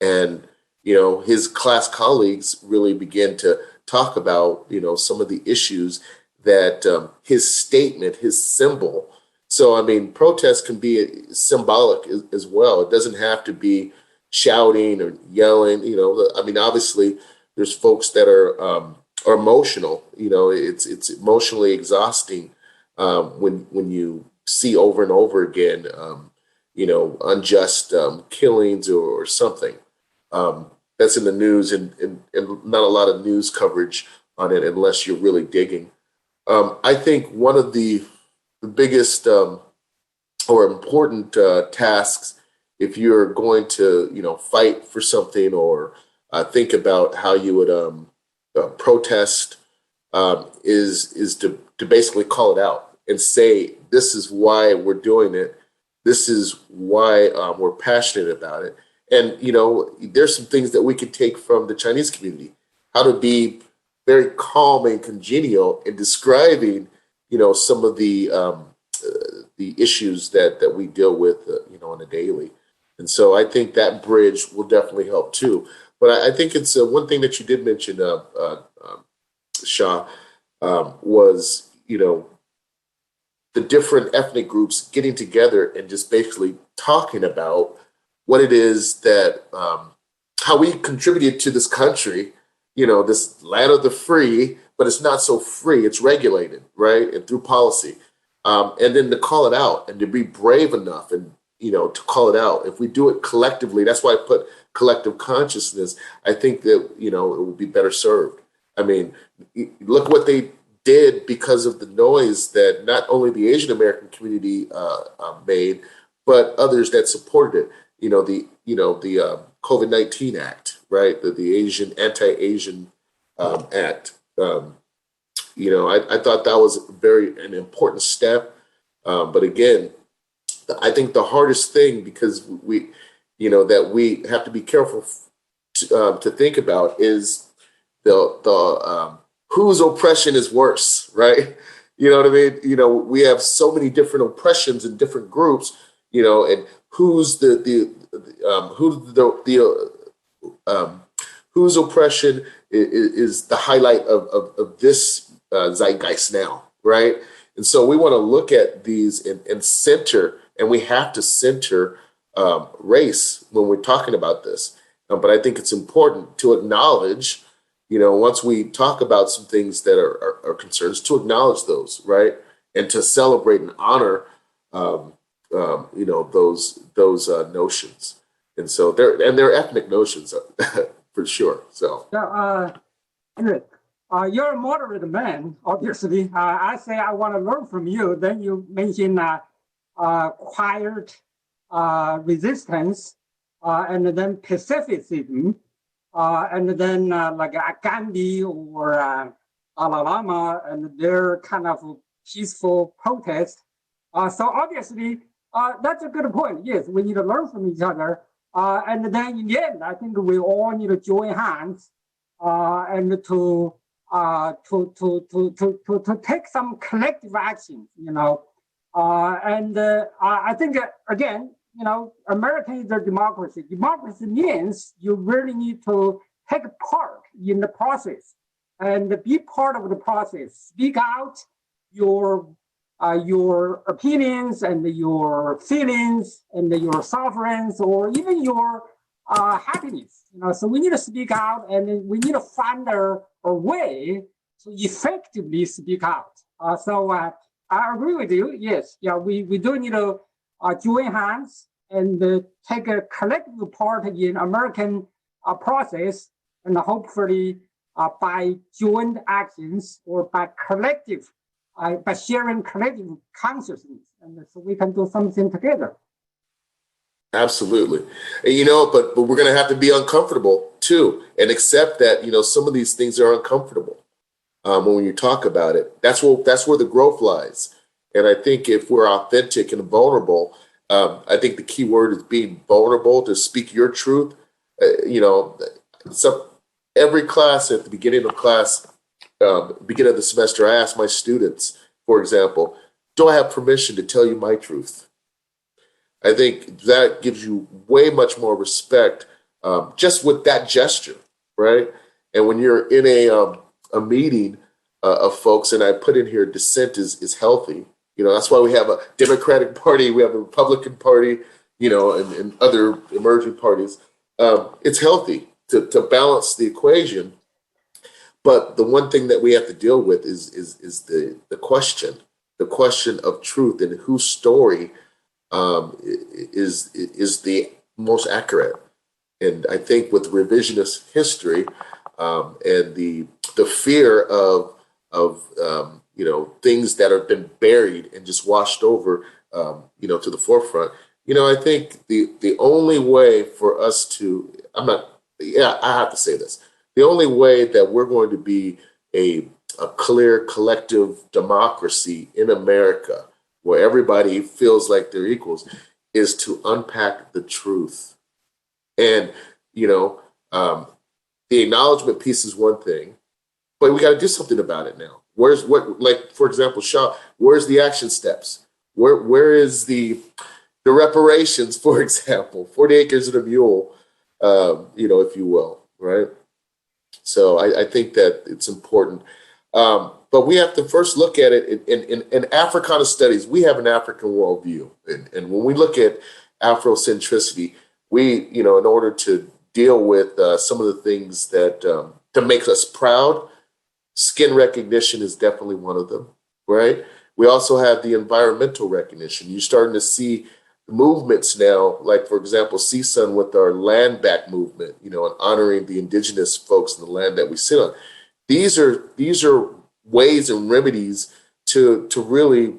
And, you know, his class colleagues really began to talk about, you know, some of the issues that his statement, his symbol. So, I mean, protest can be symbolic as well. It doesn't have to be shouting or yelling, you know. I mean, obviously there's folks that are emotional, you know. It's emotionally exhausting when you see over and over again, you know, unjust killings or something that's in the news, and not a lot of news coverage on it unless you're really digging. I think one of the biggest or important tasks, if you're going to, you know, fight for something or think about how you would protest, is to basically call it out and say, this is why we're doing it. This is why we're passionate about it. And, you know, there's some things that we can take from the Chinese community, how to be very calm and congenial in describing, you know, some of the issues that we deal with, you know, on a daily. And so I think that bridge will definitely help too. But I think it's one thing that you did mention, Shah, was, you know, the different ethnic groups getting together and just basically talking about what it is that, how we contributed to this country, you know, this land of the free, but it's not so free, it's regulated, right? And through policy. And then to call it out and to be brave enough and, you know, to call it out. If we do it collectively, that's why I put collective consciousness, I think that, you know, it will be better served. I mean, look what they did because of the noise that not only the Asian American community made, but others that supported it. You know, the COVID-19 Act, right? The Asian Anti-Asian Act. You know, I thought that was an important step. But again, I think the hardest thing, because we, you know, that we have to be careful to think about is the whose oppression is worse, right? You know what I mean? You know, we have so many different oppressions in different groups, you know, and whose oppression is the highlight of this zeitgeist now, right? And so we want to look at these and center, and we have to center race when we're talking about this. But I think it's important to acknowledge, you know, once we talk about some things that are concerns, to acknowledge those, right? And to celebrate and honor, you know, those notions. And so they're ethnic notions for sure. So.
Yeah, Henrik, you're a moderate man, obviously. I say I want to learn from you. Then you mention quiet resistance, and then pacificism, and then like Gandhi or Dalai Lama and their kind of peaceful protest. So obviously, that's a good point. Yes, we need to learn from each other. And then in the end, I think we all need to join hands and to take some collective action, you know. And I think, again, you know, America is a democracy. Democracy means you really need to take part in the process and be part of the process. Speak out your your opinions and your feelings and your sufferings or even your happiness. So we need to speak out, and we need to find a way to effectively speak out. So I agree with you. Yes, yeah, we do need to join hands and take a collective part in American process, and hopefully by joint actions or by collective, by sharing collective consciousness, and so we can do something together.
Absolutely. And, but we're going to have to be uncomfortable too, and accept that, some of these things are uncomfortable. When you talk about it, that's where the growth lies. And I think if we're authentic and vulnerable, I think the key word is being vulnerable to speak your truth. So every class, at the beginning of class, beginning of the semester, I ask my students, for example, do I have permission to tell you my truth? I think that gives you way much more respect, just with that gesture, right? And when you're in a meeting of folks, and I put in here, dissent is healthy. That's why we have a Democratic Party, we have a Republican Party, and other emerging parties. It's healthy to balance the equation. But the one thing that we have to deal with is the question of truth, and whose story is the most accurate. And I think with revisionist history and the fear of things that have been buried and just washed over, to the forefront. I think the only way for us to, I have to say this, the only way that we're going to be a clear collective democracy in America, where everybody feels like they're equals, is to unpack the truth. And, the acknowledgement piece is one thing, but we got to do something about it now. For example, Shaw, where's the action steps? Where is the reparations, for example, 40 acres and a mule, if you will, right? So I think that it's important. But we have to first look at it in Africana studies. We have an African worldview. And when we look at Afrocentricity, we, in order to deal with some of the things that to make us proud, skin recognition is definitely one of them, right? We also have the environmental recognition. You're starting to see movements now, like, for example, CSUN with our land back movement, and honoring the indigenous folks in the land that we sit on. These are ways and remedies to really,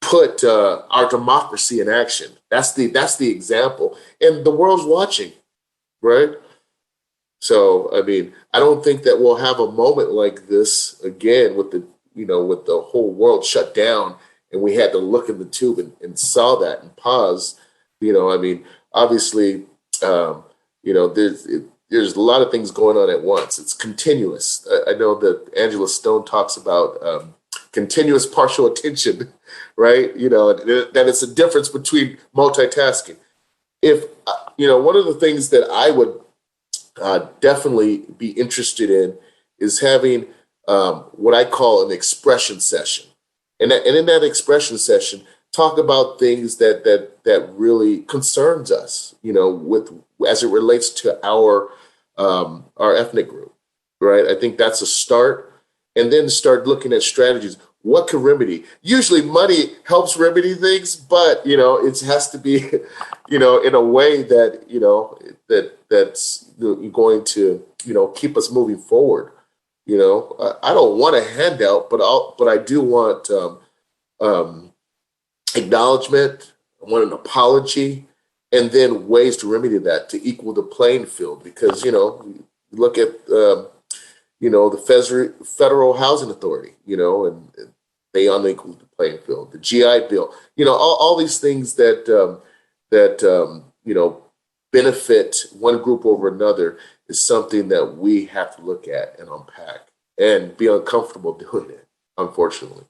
put our democracy in action. That's the example, and the world's watching, right? So, I don't think that we'll have a moment like this again with with the whole world shut down, and we had to look in the tube and saw that and pause. Obviously, there's a lot of things going on at once. It's continuous. I know that Angela Stone talks about continuous partial attention, right? That it's a difference between multitasking. If, one of the things that I would definitely be interested in is having what I call an expression session. And in that expression session, talk about things that really concerns us, as it relates to our ethnic group, right? I think that's a start. And then start looking at strategies. What can remedy? Usually money helps remedy things, but, it has to be, in a way that, that's going to, keep us moving forward. I don't want a handout, but I do want acknowledgement. I want an apology, and then ways to remedy that to equal the playing field. Because look at the Federal Housing Authority, and they unequal the playing field. The GI Bill, all these things that benefit one group over another is something that we have to look at and unpack and be uncomfortable doing it, unfortunately.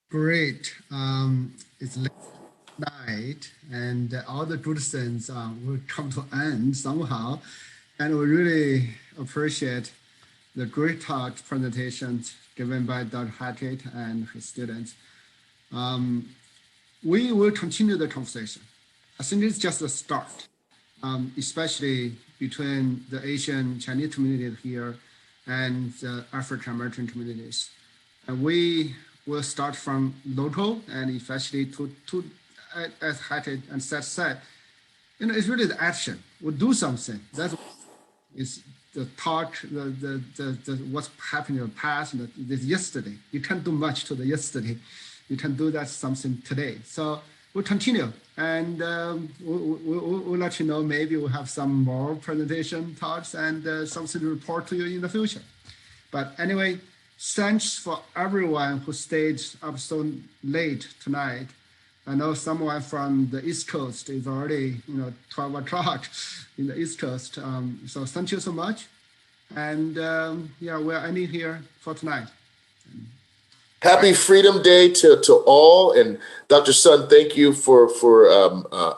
Great. It's late night, and all the good things will come to end somehow. And we really appreciate the great talk presentations given by Dr. Hackett and his students. We will continue the conversation. I think it's just a start, especially between the Asian Chinese community here and the African American communities. And we will start from local and especially to as Hackett and Seth said, it's really the action. We'll do something. That is the talk, the what's happening in the past, and this yesterday. You can't do much to the yesterday. You can do that something today. So we'll continue, and we'll let you know. Maybe we'll have some more presentation talks and something to report to you in the future. But anyway, thanks for everyone who stayed up so late tonight. I know someone from the East Coast is already, 12 o'clock in the East Coast. So thank you so much. And we're ending here for tonight.
Happy Freedom Day to all. And Dr. Sun, thank you for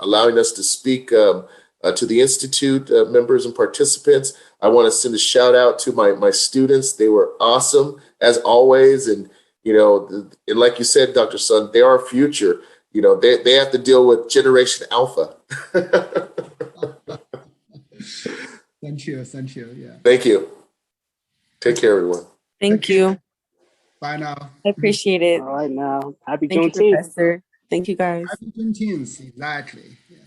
allowing us to speak to the Institute members and participants. I want to send a shout out to my students. They were awesome as always. And, and like you said, Dr. Sun, they are our future. They have to deal with Generation Alpha.
Thank you. Yeah.
Thank you. Take care, everyone.
Thank you.
Bye now.
I appreciate it.
All right, now. Happy
Thank you,
Juneteenth.
Professor. Thank you, guys.
Happy Juneteenth, exactly. Yeah.